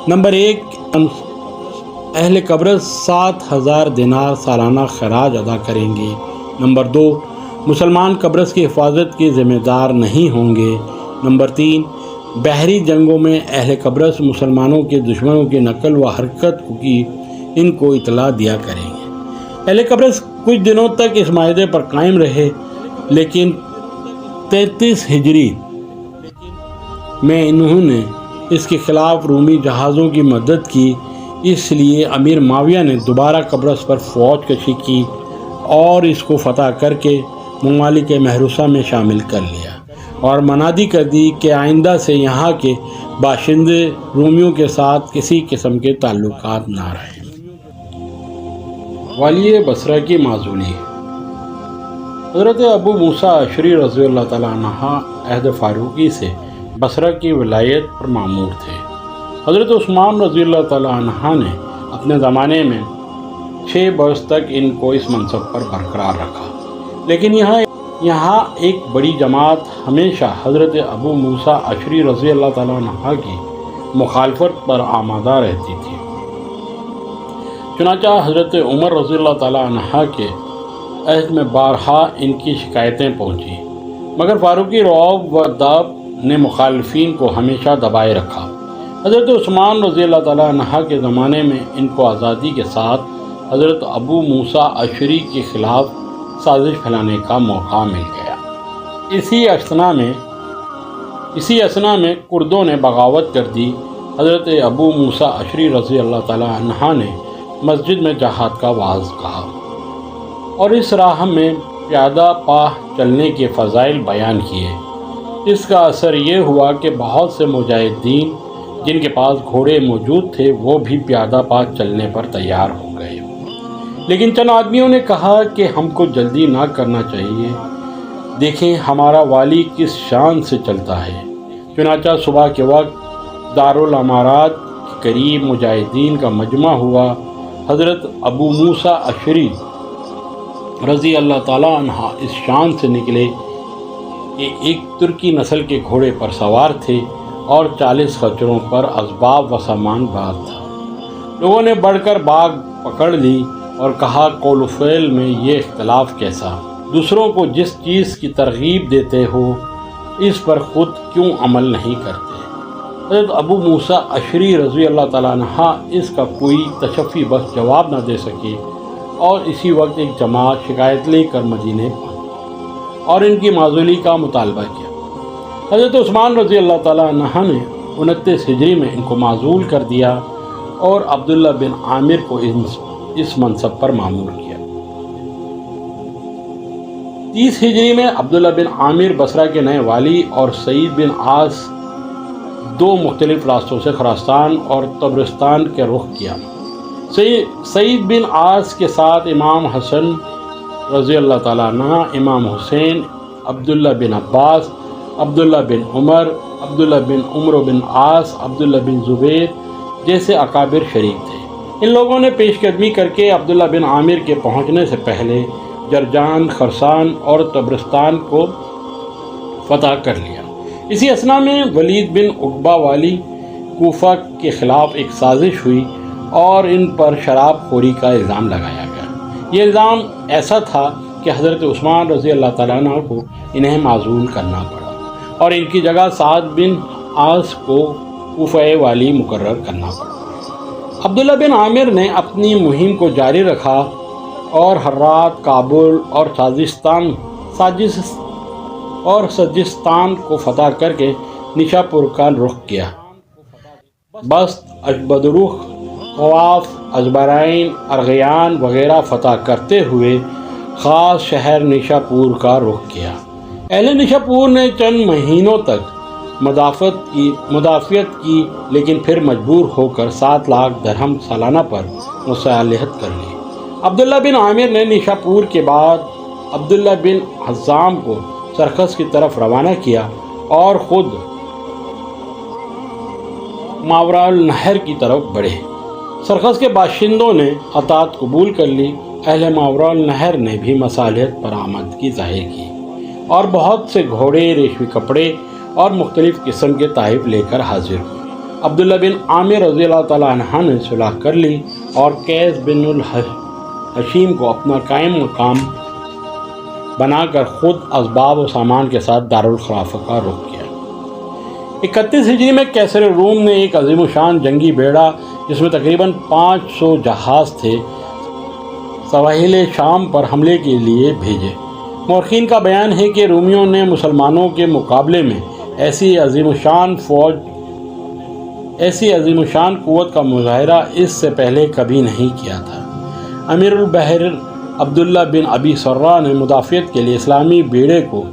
نمبر 1، اہل قبرص 7,000 دینار سالانہ خراج ادا کریں گے۔ نمبر 2، مسلمان قبرص کی حفاظت کے ذمہ دار نہیں ہوں گے۔ نمبر 3، بحری جنگوں میں اہل قبرص مسلمانوں کے دشمنوں کی نقل و حرکت کی ان کو اطلاع دیا کریں گے۔ اہل قبرص کچھ دنوں تک اس معاہدے پر قائم رہے، لیکن 33 ہجری میں انہوں نے اس کے خلاف رومی جہازوں کی مدد کی، اس لیے امیر معاویہ نے دوبارہ قبرص پر فوج کشی کی اور اس کو فتح کر کے ممالک محروسہ میں شامل کر لیا اور منادی کر دی کہ آئندہ سے یہاں کے باشندے رومیوں کے ساتھ کسی قسم کے تعلقات نہ رہیں۔ والی بصرہ کی معزولی۔ حضرت ابو موسیٰ اشعری رضی اللہ تعالیٰ عنہ عہد فاروقی سے بصرہ کی ولایت پر مامور تھے۔ حضرت عثمان رضی اللہ تعالیٰ عنہ نے اپنے زمانے میں 6 برس تک ان کو اس منصب پر برقرار رکھا، لیکن یہاں ایک بڑی جماعت ہمیشہ حضرت ابو موسیٰ اشعری رضی اللہ تعالیٰ عنہ کی مخالفت پر آمادہ رہتی تھی۔ چنانچہ حضرت عمر رضی اللہ تعالیٰ عنہ کے عہد میں بارہا ان کی شکایتیں پہنچی، مگر فاروقی رعب و داب نے مخالفین کو ہمیشہ دبائے رکھا۔ حضرت عثمان رضی اللہ تعالیٰ عنہ کے زمانے میں ان کو آزادی کے ساتھ حضرت ابو موسیٰ اشعری کے خلاف سازش پھیلانے کا موقع مل گیا۔ اسی اثنا میں کردوں نے بغاوت کر دی۔ حضرت ابو موسیٰ اشعری رضی اللہ تعالیٰ عنہ نے مسجد میں جہاد کا واعظ کہا اور اس راہ میں پیادہ پاہ چلنے کے فضائل بیان کیے۔ اس کا اثر یہ ہوا کہ بہت سے مجاہدین جن کے پاس گھوڑے موجود تھے وہ بھی پیادہ پاہ چلنے پر تیار ہو گئے، لیکن چند آدمیوں نے کہا کہ ہم کو جلدی نہ کرنا چاہیے، دیکھیں ہمارا والی کس شان سے چلتا ہے۔ چنانچہ صبح کے وقت دارالامارات کے قریب مجاہدین کا مجمع ہوا۔ حضرت ابو موسیٰ اشعری رضی اللہ تعالیٰ عنہ اس شان سے نکلے کہ ایک ترکی نسل کے گھوڑے پر سوار تھے اور 40 خچروں پر اسباب و سامان بار تھا۔ لوگوں نے بڑھ کر باغ پکڑ لی اور کہا قول و فعل میں یہ اختلاف کیسا؟ دوسروں کو جس چیز کی ترغیب دیتے ہو اس پر خود کیوں عمل نہیں کرتے؟ حضرت ابو موسیٰ اشعری رضی اللہ تعالیٰ عنہ اس کا کوئی تشفی بس جواب نہ دے سکے اور اسی وقت ایک جماعت شکایت لے کر مدینے پہنچی اور ان کی معزولی کا مطالبہ کیا۔ حضرت عثمان رضی اللہ تعالیٰ عنہ نے 29 ہجری میں ان کو معزول کر دیا اور عبداللہ بن عامر کو اس منصب پر مامور کیا۔ 30 ہجری میں عبداللہ بن عامر بصرہ کے نئے والی اور سعید بن عاص دو مختلف راستوں سے خراسان اور طبرستان کے رخ کیا۔ سعید بن عاص کے ساتھ امام حسن رضی اللہ تعالیٰ عنہ، امام حسین، عبداللہ بن عباس، عبداللہ بن عمر، عبداللہ بن عمرو بن عاص، عبداللہ بن زبیر جیسے اکابر شریک تھے۔ ان لوگوں نے پیش قدمی کر کے عبداللہ بن عامر کے پہنچنے سے پہلے جرجان، خراسان اور طبرستان کو فتح کر لیا۔ اسی اثنا میں ولید بن عقبہ والی کوفہ کے خلاف ایک سازش ہوئی اور ان پر شراب خوری کا الزام لگایا گیا۔ یہ الزام ایسا تھا کہ حضرت عثمان رضی اللہ تعالیٰ عنہ کو انہیں معزول کرنا پڑا اور ان کی جگہ سعد بن عاص کو کوفہ والی مقرر کرنا پڑا۔ عبداللہ بن عامر نے اپنی مہم کو جاری رکھا اور ہرات، کابل اور سجستان کو فتح کر کے نشا پور کا رخ کیا۔ بست، اشبدروخ، خواف، ازبرائن، ارغیان وغیرہ فتح کرتے ہوئے خاص شہر نشا پور کا رخ کیا۔ اہل نشا پور نے چند مہینوں تک مدافعت کی لیکن پھر مجبور ہو کر 7 لاکھ درہم سالانہ پر مصالحت کر لی۔ عبداللہ بن عامر نے نشا پور کے بعد عبداللہ بن حزام کو سرخس کی طرف روانہ کیا اور خود ماورا النہر کی طرف بڑھے۔ سرخس کے باشندوں نے اطاعت قبول کر لی۔ اہل ماورا النہر نے بھی مصالحت پر آمدگی ظاہر کی اور بہت سے گھوڑے، ریشمی کپڑے اور مختلف قسم کے تحائف لے کر حاضر ہوئے۔ عبداللہ بن عامر رضی اللہ تعالیٰ عنہ نے صلح کر لی اور قیس بن الحشیم کو اپنا قائم مقام بنا کر خود اسباب و سامان کے ساتھ دارالخلافہ کا رخ کیا۔ 31 ہجری میں کیسر روم نے ایک عظیم الشان جنگی بیڑا جس میں تقریباً 500 جہاز تھے سواحل شام پر حملے کے لیے بھیجے۔ مورخین کا بیان ہے کہ رومیوں نے مسلمانوں کے مقابلے میں ایسی عظیم الشان قوت کا مظاہرہ اس سے پہلے کبھی نہیں کیا تھا۔ امیر البحر عبداللہ بن ابی سرہ نے مدافعت کے لیے اسلامی بیڑے کو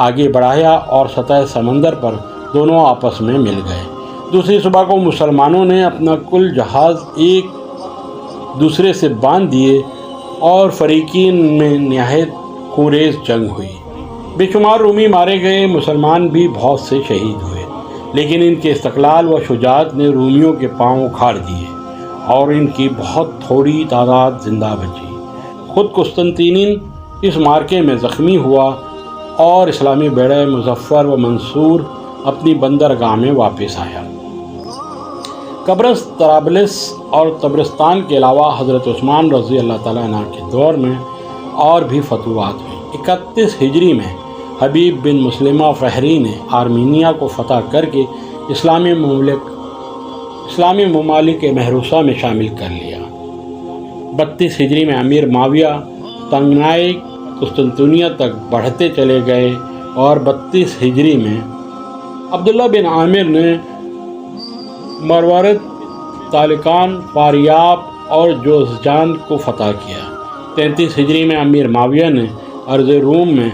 آگے بڑھایا اور سطح سمندر پر دونوں آپس میں مل گئے۔ دوسری صبح کو مسلمانوں نے اپنا کل جہاز ایک دوسرے سے باندھ دیے اور فریقین میں نہایت خونریز جنگ ہوئی۔ بے شمار رومی مارے گئے، مسلمان بھی بہت سے شہید ہوئے، لیکن ان کے استقلال و شجاعت نے رومیوں کے پاؤں اکھاڑ دیے اور ان کی بہت تھوڑی تعداد زندہ بچی۔ خود قسطنطین اس مارکے میں زخمی ہوا اور اسلامی بیڑے مظفر و منصور اپنی بندرگاہ میں واپس آیا۔ قبرص، طرابلس اور طبرستان کے علاوہ حضرت عثمان رضی اللہ تعالیٰ عنہ کے دور میں اور بھی فتوحات ہوئیں۔ 31 ہجری میں حبیب بن مسلمہ فہری نے آرمینیا کو فتح کر کے اسلامی ممالک محروسہ میں شامل کر لیا۔ 32 ہجری میں امیر معاویہ تنگنائی قسطنطنیہ تک بڑھتے چلے گئے اور 32 ہجری میں عبداللہ بن عامر نے مروارد، تالقان، فاریاب اور جوزجان کو فتح کیا۔ 33 ہجری میں امیر معاویہ نے ارض روم میں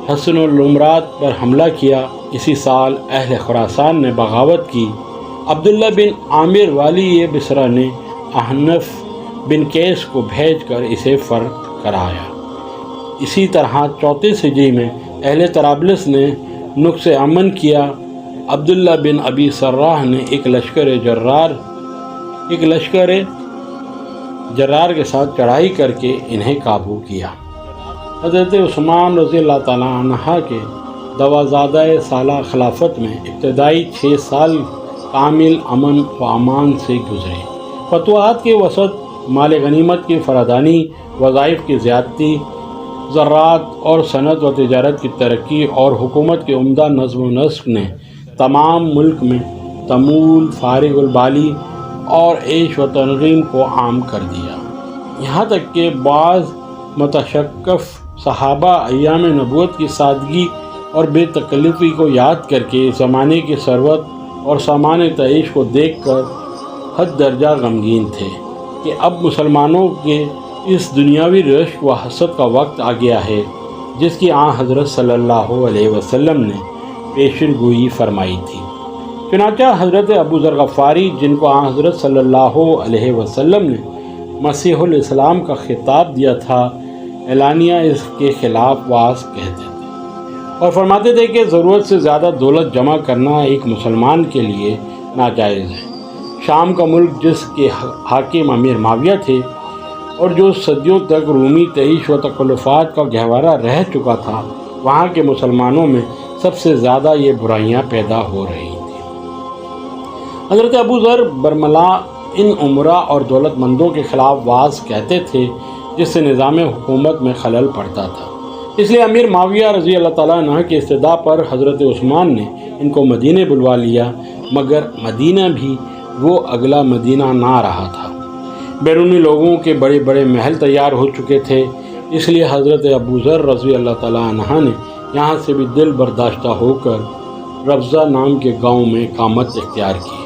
حسن الامرات پر حملہ کیا۔ اسی سال اہل خراسان نے بغاوت کی۔ عبداللہ بن عامر والی بصرہ نے احنف بن قیس کو بھیج کر اسے فرد کرایا۔ اسی طرح 34 ہجری میں اہل طرابلس نے نقص امن کیا۔ عبداللہ بن ابی سرہ نے ایک لشکر جرار کے ساتھ چڑھائی کر کے انہیں قابو کیا۔ حضرت عثمان رضی اللہ تعالیٰ عنہ کے 12 سالہ خلافت میں ابتدائی 6 سال کامل امن و امان سے گزرے۔ فتوحات کے وسط مال غنیمت کی فراوانی، وظائف کی زیادتی، زراعت اور صنعت و تجارت کی ترقی اور حکومت کے عمدہ نظم و نسق نے تمام ملک میں تمول، فارغ البالی اور عیش و تنظیم کو عام کر دیا۔ یہاں تک کہ بعض متشکف صحابہ ایام نبوت کی سادگی اور بے تکلفی کو یاد کر کے زمانے کی ثروت اور سامان تعیش کو دیکھ کر حد درجہ غمگین تھے کہ اب مسلمانوں کے اس دنیاوی رشک و حسد کا وقت آ گیا ہے جس کی حضرت صلی اللہ علیہ وسلم نے پیشن گوئی فرمائی تھی۔ چنانچہ حضرت ابو ذر غفاری، جن کو حضرت صلی اللہ علیہ وسلم نے مسیح الاسلام کا خطاب دیا تھا، اعلانیہ اس کے خلاف واز کہتے تھے اور فرماتے تھے کہ ضرورت سے زیادہ دولت جمع کرنا ایک مسلمان کے لیے ناجائز ہے۔ شام کا ملک، جس کے حاکم امیر معاویہ تھے اور جو صدیوں تک رومی تعیش و تکلفات کا گہوارہ رہ چکا تھا، وہاں کے مسلمانوں میں سب سے زیادہ یہ برائیاں پیدا ہو رہی تھیں۔ حضرت ابو ذر برملا ان عمرا اور دولت مندوں کے خلاف واز کہتے تھے جس سے نظام حکومت میں خلل پڑتا تھا۔ اس لیے امیر معاویہ رضی اللہ تعالیٰ عنہ کی استدعا پر حضرت عثمان نے ان کو مدینے بلوا لیا، مگر مدینہ بھی وہ اگلا مدینہ نہ رہا تھا۔ بیرونی لوگوں کے بڑے بڑے محل تیار ہو چکے تھے، اس لیے حضرت ابو ذر رضی اللہ تعالیٰ عنہ نے یہاں سے بھی دل برداشتہ ہو کر ربضہ نام کے گاؤں میں اقامت اختیار کی۔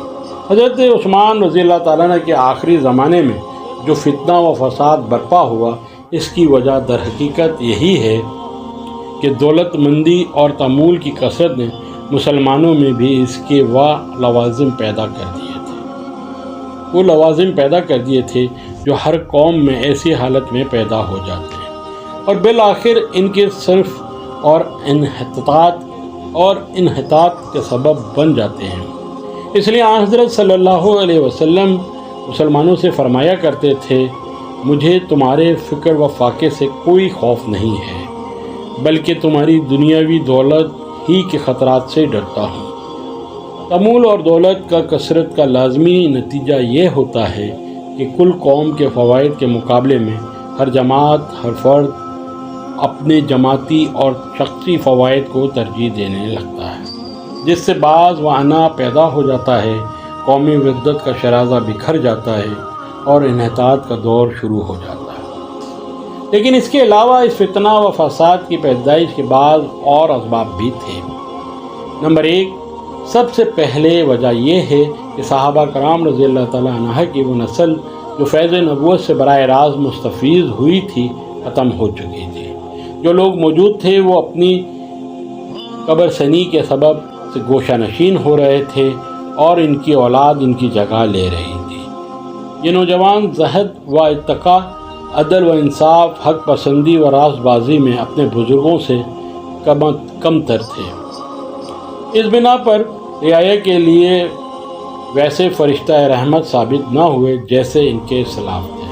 حضرت عثمان رضی اللہ تعالیٰ عنہ کے آخری زمانے میں جو فتنہ و فساد برپا ہوا، اس کی وجہ در حقیقت یہی ہے کہ دولت مندی اور تمول کی کثرت نے مسلمانوں میں بھی اس کے لوازم پیدا کر دیے تھے جو ہر قوم میں ایسی حالت میں پیدا ہو جاتے ہیں اور بالآخر ان کے صرف اور انحطاط کے سبب بن جاتے ہیں۔ اس لیے حضرت صلی اللہ علیہ وسلم مسلمانوں سے فرمایا کرتے تھے، مجھے تمہارے فکر و فاقے سے کوئی خوف نہیں ہے، بلکہ تمہاری دنیاوی دولت ہی کے خطرات سے ڈرتا ہوں۔ تمول اور دولت کا کثرت کا لازمی نتیجہ یہ ہوتا ہے کہ کل قوم کے فوائد کے مقابلے میں ہر جماعت، ہر فرد اپنے جماعتی اور شخصی فوائد کو ترجیح دینے لگتا ہے، جس سے بعض وہنہ پیدا ہو جاتا ہے، قومی وحدت کا شرازہ بکھر جاتا ہے اور انحطاط کا دور شروع ہو جاتا ہے۔ لیکن اس کے علاوہ اس فتنہ و فساد کی پیدائش کے بعض اور اسباب بھی تھے۔ نمبر 1، سب سے پہلے وجہ یہ ہے کہ صحابہ کرام رضی اللہ تعالیٰ عنہ کی وہ نسل جو فیض نبوت سے براہ راست مستفیض ہوئی تھی ختم ہو چکی تھی۔ جو لوگ موجود تھے وہ اپنی قبر سنی کے سبب سے گوشہ نشین ہو رہے تھے اور ان کی اولاد ان کی جگہ لے رہی تھی۔ یہ نوجوان زہد و اتقا، عدل و انصاف، حق پسندی و راست بازی میں اپنے بزرگوں سے کم تر تھے۔ اس بنا پر رعایا کے لیے ویسے فرشتہ رحمت ثابت نہ ہوئے جیسے ان کے سلاف تھے۔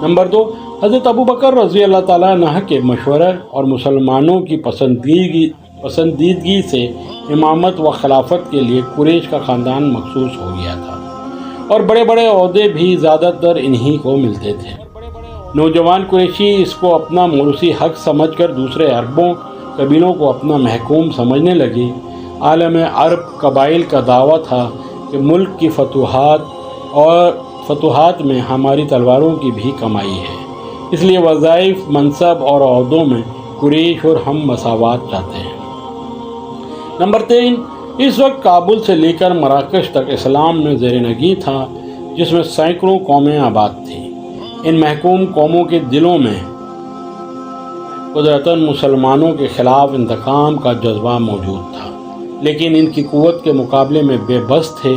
نمبر 2، حضرت ابو بکر رضی اللہ تعالیٰ عنہ کے مشورہ اور مسلمانوں کی پسندیدگی سے امامت و خلافت کے لیے قریش کا خاندان مخصوص ہو گیا تھا اور بڑے بڑے عہدے بھی زیادہ تر انہی کو ملتے تھے۔ نوجوان قریشی اس کو اپنا موروثی حق سمجھ کر دوسرے عربوں قبیلوں کو اپنا محکوم سمجھنے لگے۔ عالم عرب قبائل کا دعویٰ تھا کہ ملک کی فتوحات میں ہماری تلواروں کی بھی کمائی ہے، اس لیے وظائف، منصب اور عہدوں میں قریش اور ہم مساوات چاہتے ہیں۔ نمبر 3، اس وقت کابل سے لے کر مراکش تک اسلام میں زیر نگیں تھا، جس میں سینکڑوں قومیں آباد تھیں۔ ان محکوم قوموں کے دلوں میں قدرتاً مسلمانوں کے خلاف انتقام کا جذبہ موجود تھا، لیکن ان کی قوت کے مقابلے میں بے بس تھے،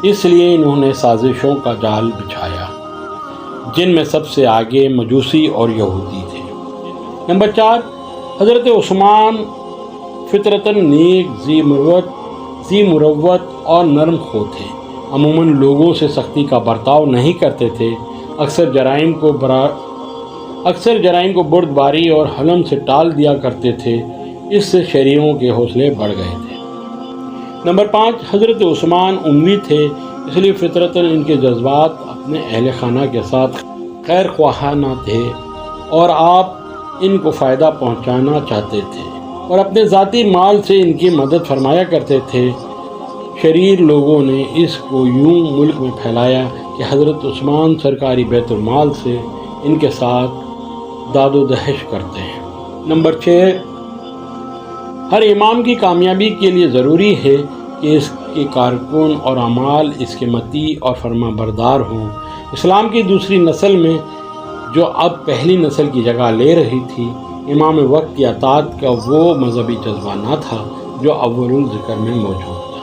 اس لیے انہوں نے سازشوں کا جال بچھایا، جن میں سب سے آگے مجوسی اور یہودی تھے۔ نمبر 4، حضرت عثمان فطرتاً نیک، ذی مروت اور نرم خو تھے۔ عموماً لوگوں سے سختی کا برتاؤ نہیں کرتے تھے، اکثر جرائم کو بردباری اور حلم سے ٹال دیا کرتے تھے، اس سے شریعوں کے حوصلے بڑھ گئے تھے۔ نمبر 5، حضرت عثمان امی تھے، اس لیے فطرتاً ان کے جذبات اپنے اہل خانہ کے ساتھ خیر خواہانہ تھے اور آپ ان کو فائدہ پہنچانا چاہتے تھے اور اپنے ذاتی مال سے ان کی مدد فرمایا کرتے تھے۔ شریر لوگوں نے اس کو یوں ملک میں پھیلایا کہ حضرت عثمان سرکاری بیت المال سے ان کے ساتھ داد و دہش کرتے ہیں۔ نمبر 6، ہر امام کی کامیابی کے لیے ضروری ہے کہ اس کے کارکن اور اعمال اس کے مطیع اور فرما بردار ہوں۔ اسلام کی دوسری نسل میں جو اب پہلی نسل کی جگہ لے رہی تھی، امام وقت کی اطاعت کا وہ مذہبی جذبہ نہ تھا جو اول الذکر میں موجود تھا۔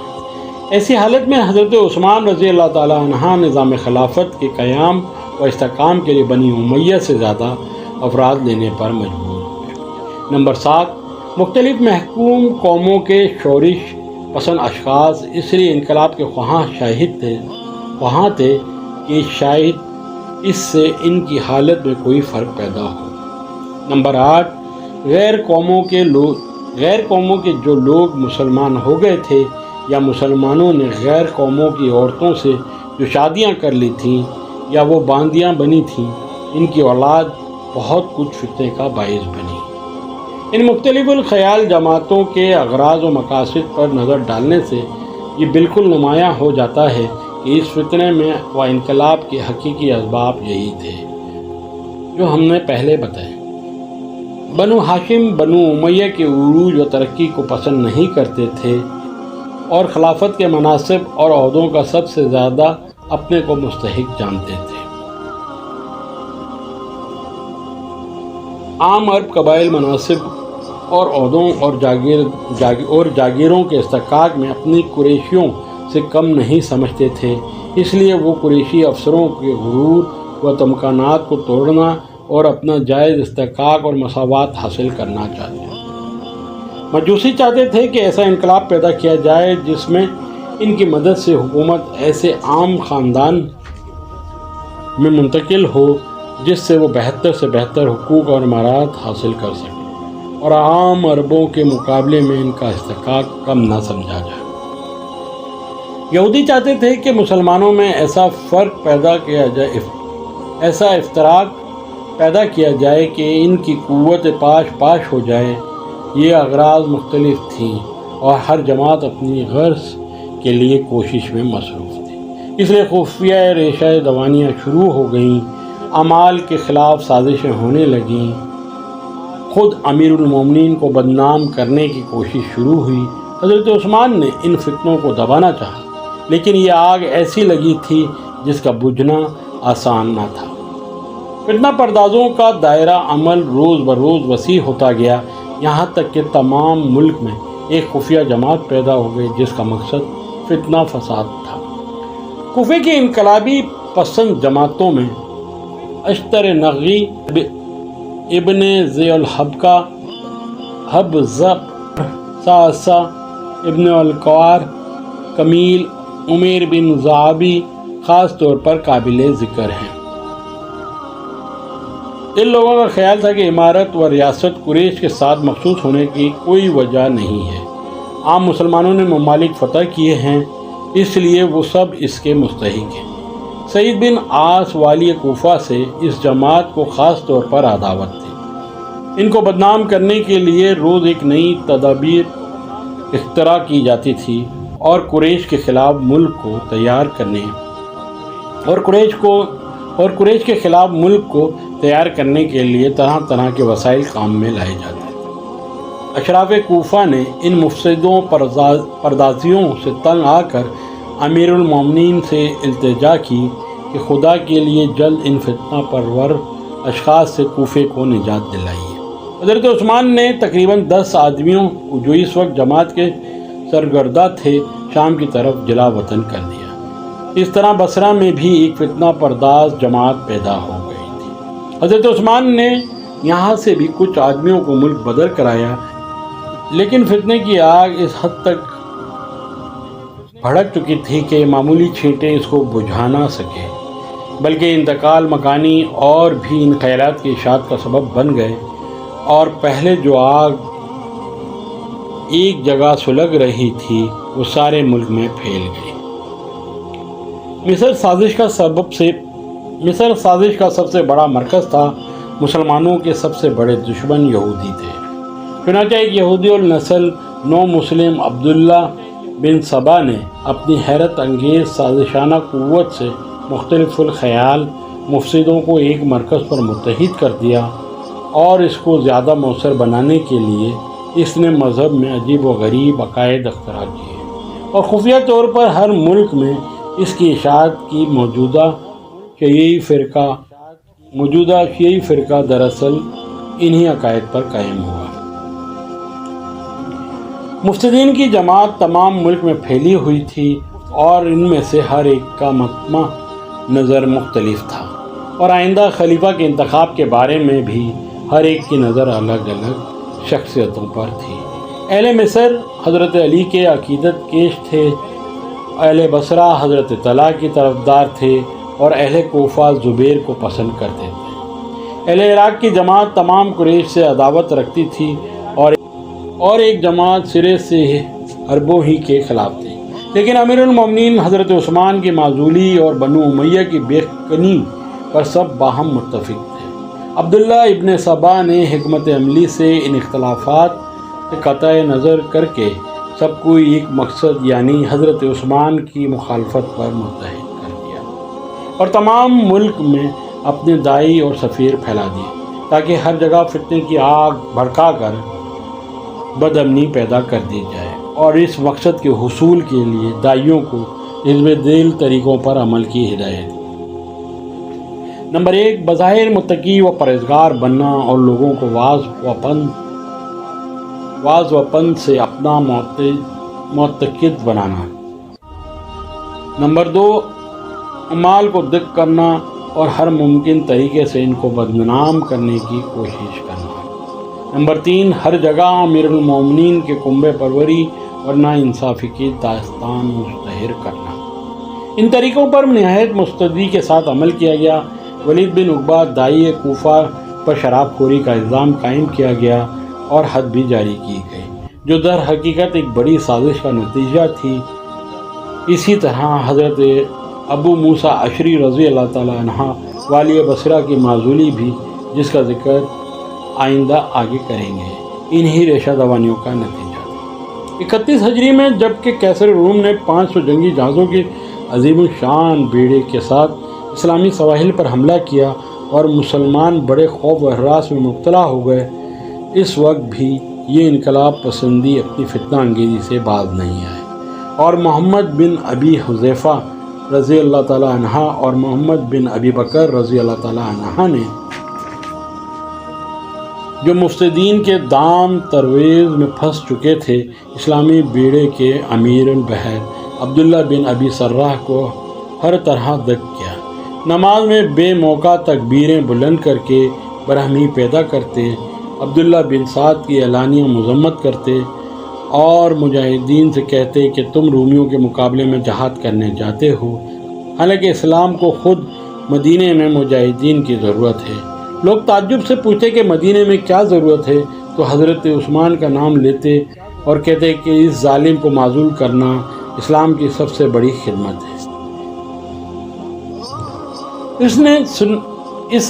ایسی حالت میں حضرت عثمان رضی اللہ تعالیٰ عنہ نظام خلافت کے قیام و استحکام کے لیے بنی امیہ سے زیادہ افراد لینے پر مجبور ہوئے۔ نمبر 7، مختلف محکوم قوموں کے شورش پسند اشخاص اس لیے انقلاب کے خواہاں تھے کہ شاید اس سے ان کی حالت میں کوئی فرق پیدا ہو۔ نمبر 8، غیر قوموں کے جو لوگ مسلمان ہو گئے تھے یا مسلمانوں نے غیر قوموں کی عورتوں سے جو شادیاں کر لی تھیں یا وہ باندیاں بنی تھیں، ان کی اولاد بہت کچھ فتنے کا باعث بنی۔ ان مختلف الخیال جماعتوں کے اغراض و مقاصد پر نظر ڈالنے سے یہ بالکل نمایاں ہو جاتا ہے کہ اس فتنے میں و انقلاب کے حقیقی اسباب یہی تھے جو ہم نے پہلے بتائے۔ بنو ہاشم بنو امیہ کے عروج و ترقی کو پسند نہیں کرتے تھے اور خلافت کے مناصب اور عہدوں کا سب سے زیادہ اپنے کو مستحق جانتے تھے۔ عام عرب قبائل مناصب اور عہدوں اور جاگیروں کے استحقاق میں اپنی قریشیوں سے کم نہیں سمجھتے تھے، اس لیے وہ قریشی افسروں کے غرور و تمکانات کو توڑنا اور اپنا جائز استحقاق اور مساوات حاصل کرنا چاہتے ہیں۔ مجوسی چاہتے تھے کہ ایسا انقلاب پیدا کیا جائے جس میں ان کی مدد سے حکومت ایسے عام خاندان میں منتقل ہو جس سے وہ بہتر سے بہتر حقوق اور امارات حاصل کر سکیں اور عام عربوں کے مقابلے میں ان کا استحقاق کم نہ سمجھا جائے۔ یہودی چاہتے تھے کہ مسلمانوں میں ایسا افتراق پیدا کیا جائے کہ ان کی قوت پاش ہو جائے۔ یہ اغراض مختلف تھیں اور ہر جماعت اپنی غرض کے لیے کوشش میں مصروف تھی، اس لیے خفیہ ریشہ دوانیاں شروع ہو گئیں، اعمال کے خلاف سازشیں ہونے لگیں، خود امیر المومنین کو بدنام کرنے کی کوشش شروع ہوئی۔ حضرت عثمان نے ان فتنوں کو دبانا چاہا، لیکن یہ آگ ایسی لگی تھی جس کا بجھنا آسان نہ تھا۔ فتنہ پردازوں کا دائرہ عمل روز بروز وسیع ہوتا گیا، یہاں تک کہ تمام ملک میں ایک خفیہ جماعت پیدا ہو گئی جس کا مقصد فتنہ فساد تھا۔ کوفے کی انقلابی پسند جماعتوں میں اشتر نغی، ابن ذی الحبکہ، حبزق، ساسا، ابن القوار، کمیل، عمیر بن زعبی خاص طور پر قابل ذکر ہیں۔ ان لوگوں کا خیال تھا کہ امارت و ریاست قریش کے ساتھ مخصوص ہونے کی کوئی وجہ نہیں ہے، عام مسلمانوں نے ممالک فتح کیے ہیں اس لیے وہ سب اس کے مستحق ہیں۔ سعید بن عاص والی کوفہ سے اس جماعت کو خاص طور پر عداوت تھی۔ ان کو بدنام کرنے کے لیے روز ایک نئی تدابیر اختراع کی جاتی تھی اور قریش کے خلاف ملک کو تیار کرنے کے لیے طرح طرح کے وسائل کام میں لائے جاتے تھے۔ اشراف کوفہ نے ان مفسدوں پردازیوں سے تنگ آ کر امیر المومنین سے التجا کی کہ خدا کے لیے جلد ان فتنہ پرور اشخاص سے کوفے کو نجات دلائیے۔ حضرت عثمان نے تقریباً 10 آدمیوں کو جو اس وقت جماعت کے سرگردہ تھے شام کی طرف جلا وطن کر دیا۔ اس طرح بصرہ میں بھی ایک فتنہ پرداز جماعت پیدا ہو گئی تھی۔ حضرت عثمان نے یہاں سے بھی کچھ آدمیوں کو ملک بدر کرایا، لیکن فتنے کی آگ اس حد تک بھڑک چکی تھی کہ معمولی چھینٹیں اس کو بجھا نہ سکے، بلکہ انتقال مکانی اور بھی ان خیالات کی اشاعت کا سبب بن گئے، اور پہلے جو آگ ایک جگہ سلگ رہی تھی وہ سارے ملک میں پھیل گئی۔ مصر سازش کا سب سے بڑا مرکز تھا۔ مسلمانوں کے سب سے بڑے دشمن یہودی تھے، چنانچہ ایک یہودی النسل نو مسلم عبداللہ بن سبا نے اپنی حیرت انگیز سازشانہ قوت سے مختلف الخیال مفسدوں کو ایک مرکز پر متحد کر دیا، اور اس کو زیادہ مؤثر بنانے کے لیے اس نے مذہب میں عجیب و غریب عقائد اختراع کیے اور خفیہ طور پر ہر ملک میں اس کی اشاعت کی۔ موجودہ شیعی فرقہ دراصل انہی عقائد پر قائم ہوا۔ مفسدین کی جماعت تمام ملک میں پھیلی ہوئی تھی اور ان میں سے ہر ایک کا مطمع نظر مختلف تھا، اور آئندہ خلیفہ کے انتخاب کے بارے میں بھی ہر ایک کی نظر الگ الگ شخصیتوں پر تھی۔ اہل مصر حضرت علی کے عقیدت کیش تھے، اہل بصرہ حضرت طلحہ کی طرفدار تھے، اور اہل کوفہ زبیر کو پسند کرتے تھے۔ اہل عراق کی جماعت تمام قریش سے عداوت رکھتی تھی، اور ایک جماعت سرے سے عربوں ہی کے خلاف تھی، لیکن امیر المومنین حضرت عثمان کی معزولی اور بنو امیہ کی بے کنی پر سب باہم متفق تھے۔ عبداللہ ابن سبا نے حکمت عملی سے ان اختلافات سے قطع نظر کر کے سب کو ایک مقصد یعنی حضرت عثمان کی مخالفت پر متحد کر دیا، اور تمام ملک میں اپنے داعی اور سفیر پھیلا دیے تاکہ ہر جگہ فتنے کی آگ بھڑکا کر بد امنی پیدا کر دی جائے، اور اس مقصد کے حصول کے لیے داعیوں کو حزب دل طریقوں پر عمل کی ہدایت۔ نمبر 1، بظاہر متقی و پرہیزگار بننا اور لوگوں کو واز و پند سے اپنا معتقد بنانا۔ نمبر 2، اعمال کو دق کرنا اور ہر ممکن طریقے سے ان کو بدنام کرنے کی کوشش کرنا۔ نمبر 3، ہر جگہ امیر المومنین کے کنبے پروری اور ناانصافی کی داستان مشتہر کرنا۔ ان طریقوں پر نہایت مستعدی کے ساتھ عمل کیا گیا۔ ولید بن عقبہ داعی کوفہ پر شراب خوری کا الزام قائم کیا گیا اور حد بھی جاری کی گئی، جو در حقیقت ایک بڑی سازش کا نتیجہ تھی۔ اسی طرح حضرت ابو موسیٰ اشعری رضی اللہ تعالیٰ عنہ والی بصرہ کی معزولی بھی، جس کا ذکر آئندہ آگے کریں گے، انہی ریشہ دوانیوں کا نتیجہ تھا۔ 31 ہجری میں جب کہ کیسر روم نے 500 جنگی جہازوں کے عظیم الشان بیڑے کے ساتھ اسلامی سواحل پر حملہ کیا اور مسلمان بڑے خوف و ہراس میں مبتلا ہو گئے، اس وقت بھی یہ انقلاب پسندی اپنی فتنہ انگیزی سے باز نہیں آئے، اور محمد بن ابی حذیفہ رضی اللہ تعالیٰ عنہ اور محمد بن ابی بکر رضی اللہ تعالیٰ عنہ نے، جو مفسدین کے دام ترویز میں پھنس چکے تھے، اسلامی بیڑے کے امیر البحر عبداللہ بن ابی سرح کو ہر طرح دگ کیا۔ نماز میں بے موقع تکبیریں بلند کر کے برہمی پیدا کرتے، عبداللہ بن سعد کی اعلانیہ مذمت کرتے اور مجاہدین سے کہتے کہ تم رومیوں کے مقابلے میں جہاد کرنے جاتے ہو، حالانکہ اسلام کو خود مدینے میں مجاہدین کی ضرورت ہے۔ لوگ تعجب سے پوچھتے کہ مدینے میں کیا ضرورت ہے، تو حضرت عثمان کا نام لیتے اور کہتے کہ اس ظالم کو معزول کرنا اسلام کی سب سے بڑی خدمت ہے۔ اس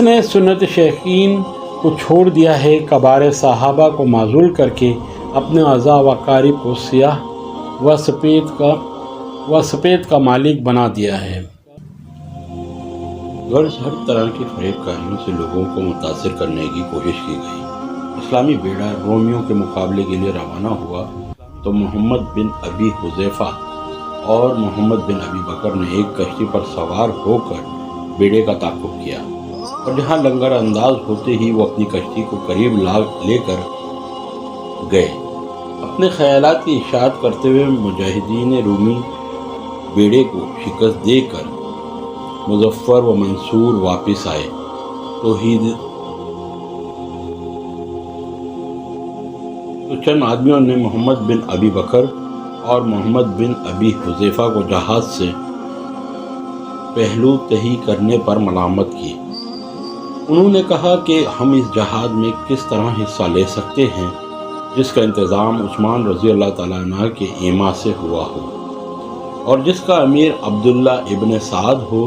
نے سنت شیخین کو چھوڑ دیا ہے، کبار صحابہ کو معزول کر کے اپنے اعضاء و اقارب کو سیاہ و سفید کا مالک بنا دیا ہے۔ غرض ہر طرح کی فریب کاریوں سے لوگوں کو متاثر کرنے کی کوشش کی گئی۔ اسلامی بیڑا رومیوں کے مقابلے کے لیے روانہ ہوا تو محمد بن ابی حذیفہ اور محمد بن ابی بکر نے ایک کشتی پر سوار ہو کر بیڑے کا تعاقب کیا، اور جہاں لنگر انداز ہوتے ہی وہ اپنی کشتی کو قریب لے کر گئے۔ اپنے خیالات کی اشاعت کرتے ہوئے مجاہدین رومی بیڑے کو شکست دے کر مظفر و منصور واپس آئے۔ تو چند آدمیوں نے محمد بن ابی بکر اور محمد بن ابی حذیفہ کو جہاز سے پہلو تہی کرنے پر ملامت کی۔ انہوں نے کہا کہ ہم اس جہاد میں کس طرح حصہ لے سکتے ہیں جس کا انتظام عثمان رضی اللہ تعالیٰ عنہ کے ایما سے ہوا ہو اور جس کا امیر عبداللہ ابن سعد ہو۔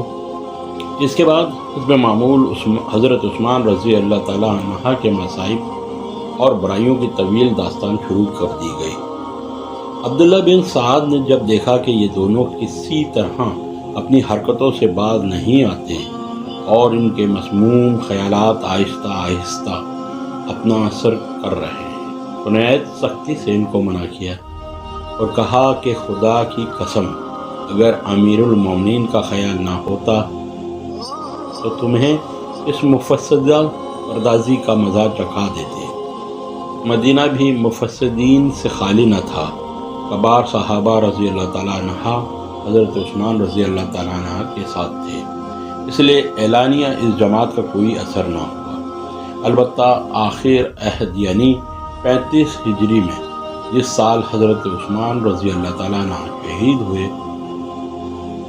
اس کے بعد حزب معمول حضرت عثمان رضی اللہ تعالیٰ عنہ کے مصائب اور برائیوں کی طویل داستان شروع کر دی گئی۔ عبداللہ بن سعد نے جب دیکھا کہ یہ دونوں کسی طرح اپنی حرکتوں سے باز نہیں آتے اور ان کے مسموم خیالات آہستہ آہستہ اپنا اثر کر رہے ہیں تو نہایت سختی سے ان کو منع کیا اور کہا کہ خدا کی قسم اگر امیر المومنین کا خیال نہ ہوتا تو تمہیں اس مفسدہ پردازی کا مزہ چکھا دیتے۔ مدینہ بھی مفسدین سے خالی نہ تھا۔ کبار صحابہ رضی اللہ تعالیٰ عنہ حضرت عثمان رضی اللہ تعالیٰ عنہ کے ساتھ تھے، اس لیے اعلانیہ اس جماعت کا کوئی اثر نہ ہوا۔ البتہ آخر عہد یعنی 35 ہجری میں جس سال حضرت عثمان رضی اللہ تعالیٰ عنہ شہید ہوئے،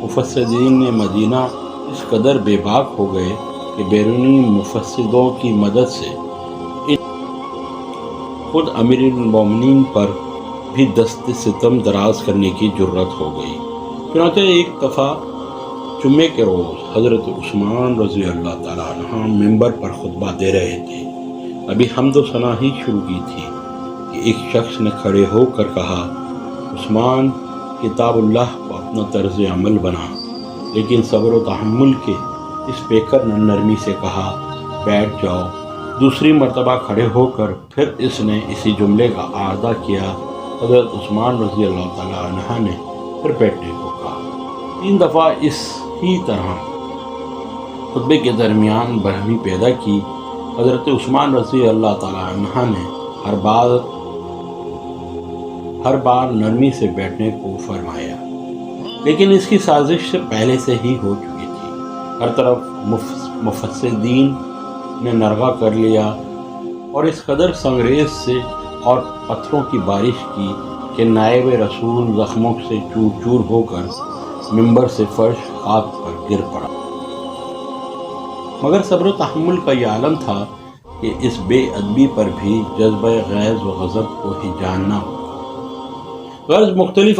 مفسدین نے مدینہ اس قدر بے باک ہو گئے کہ بیرونی مفسدوں کی مدد سے خود امیر المومنین پر بھی دست ستم دراز کرنے کی جرت ہو گئی۔ چنانچہ ایک دفعہ جمعے کے روز حضرت عثمان رضی اللہ تعالیٰ عنہ ممبر پر خطبہ دے رہے تھے۔ ابھی حمد و ثنا ہی شروع کی تھی کہ ایک شخص نے کھڑے ہو کر کہا، عثمان کتاب اللہ کو اپنا طرز عمل بنا، لیکن صبر و تحمل کے اس پیکر نے نرمی سے کہا، بیٹھ جاؤ۔ دوسری مرتبہ کھڑے ہو کر پھر اس نے اسی جملے کا اعادہ کیا۔ حضرت عثمان رضی اللہ تعالیٰ عنہ نے پھر بیٹھنے کو کہا۔ 3 دفعہ اس ہی طرح خطبے کے درمیان برہمی پیدا کی۔ حضرت عثمان رضی اللہ تعالیٰ عنہ نے ہر بار نرمی سے بیٹھنے کو فرمایا، لیکن اس کی سازش سے پہلے سے ہی ہو چکی تھی۔ ہر طرف مفسدین نے نرغہ کر لیا اور اس قدر سنگریز سے اور پتھروں کی بارش کی کہ نائب رسول زخموں سے چور چور ہو کر ممبر سے فرش خاک پر گر پڑا۔ مگر صبر و تحمل کا یہ عالم تھا کہ اس بے ادبی پر بھی جذبہ غیظ و غضب کو ہی جاننا ہوگا۔ غرض مختلف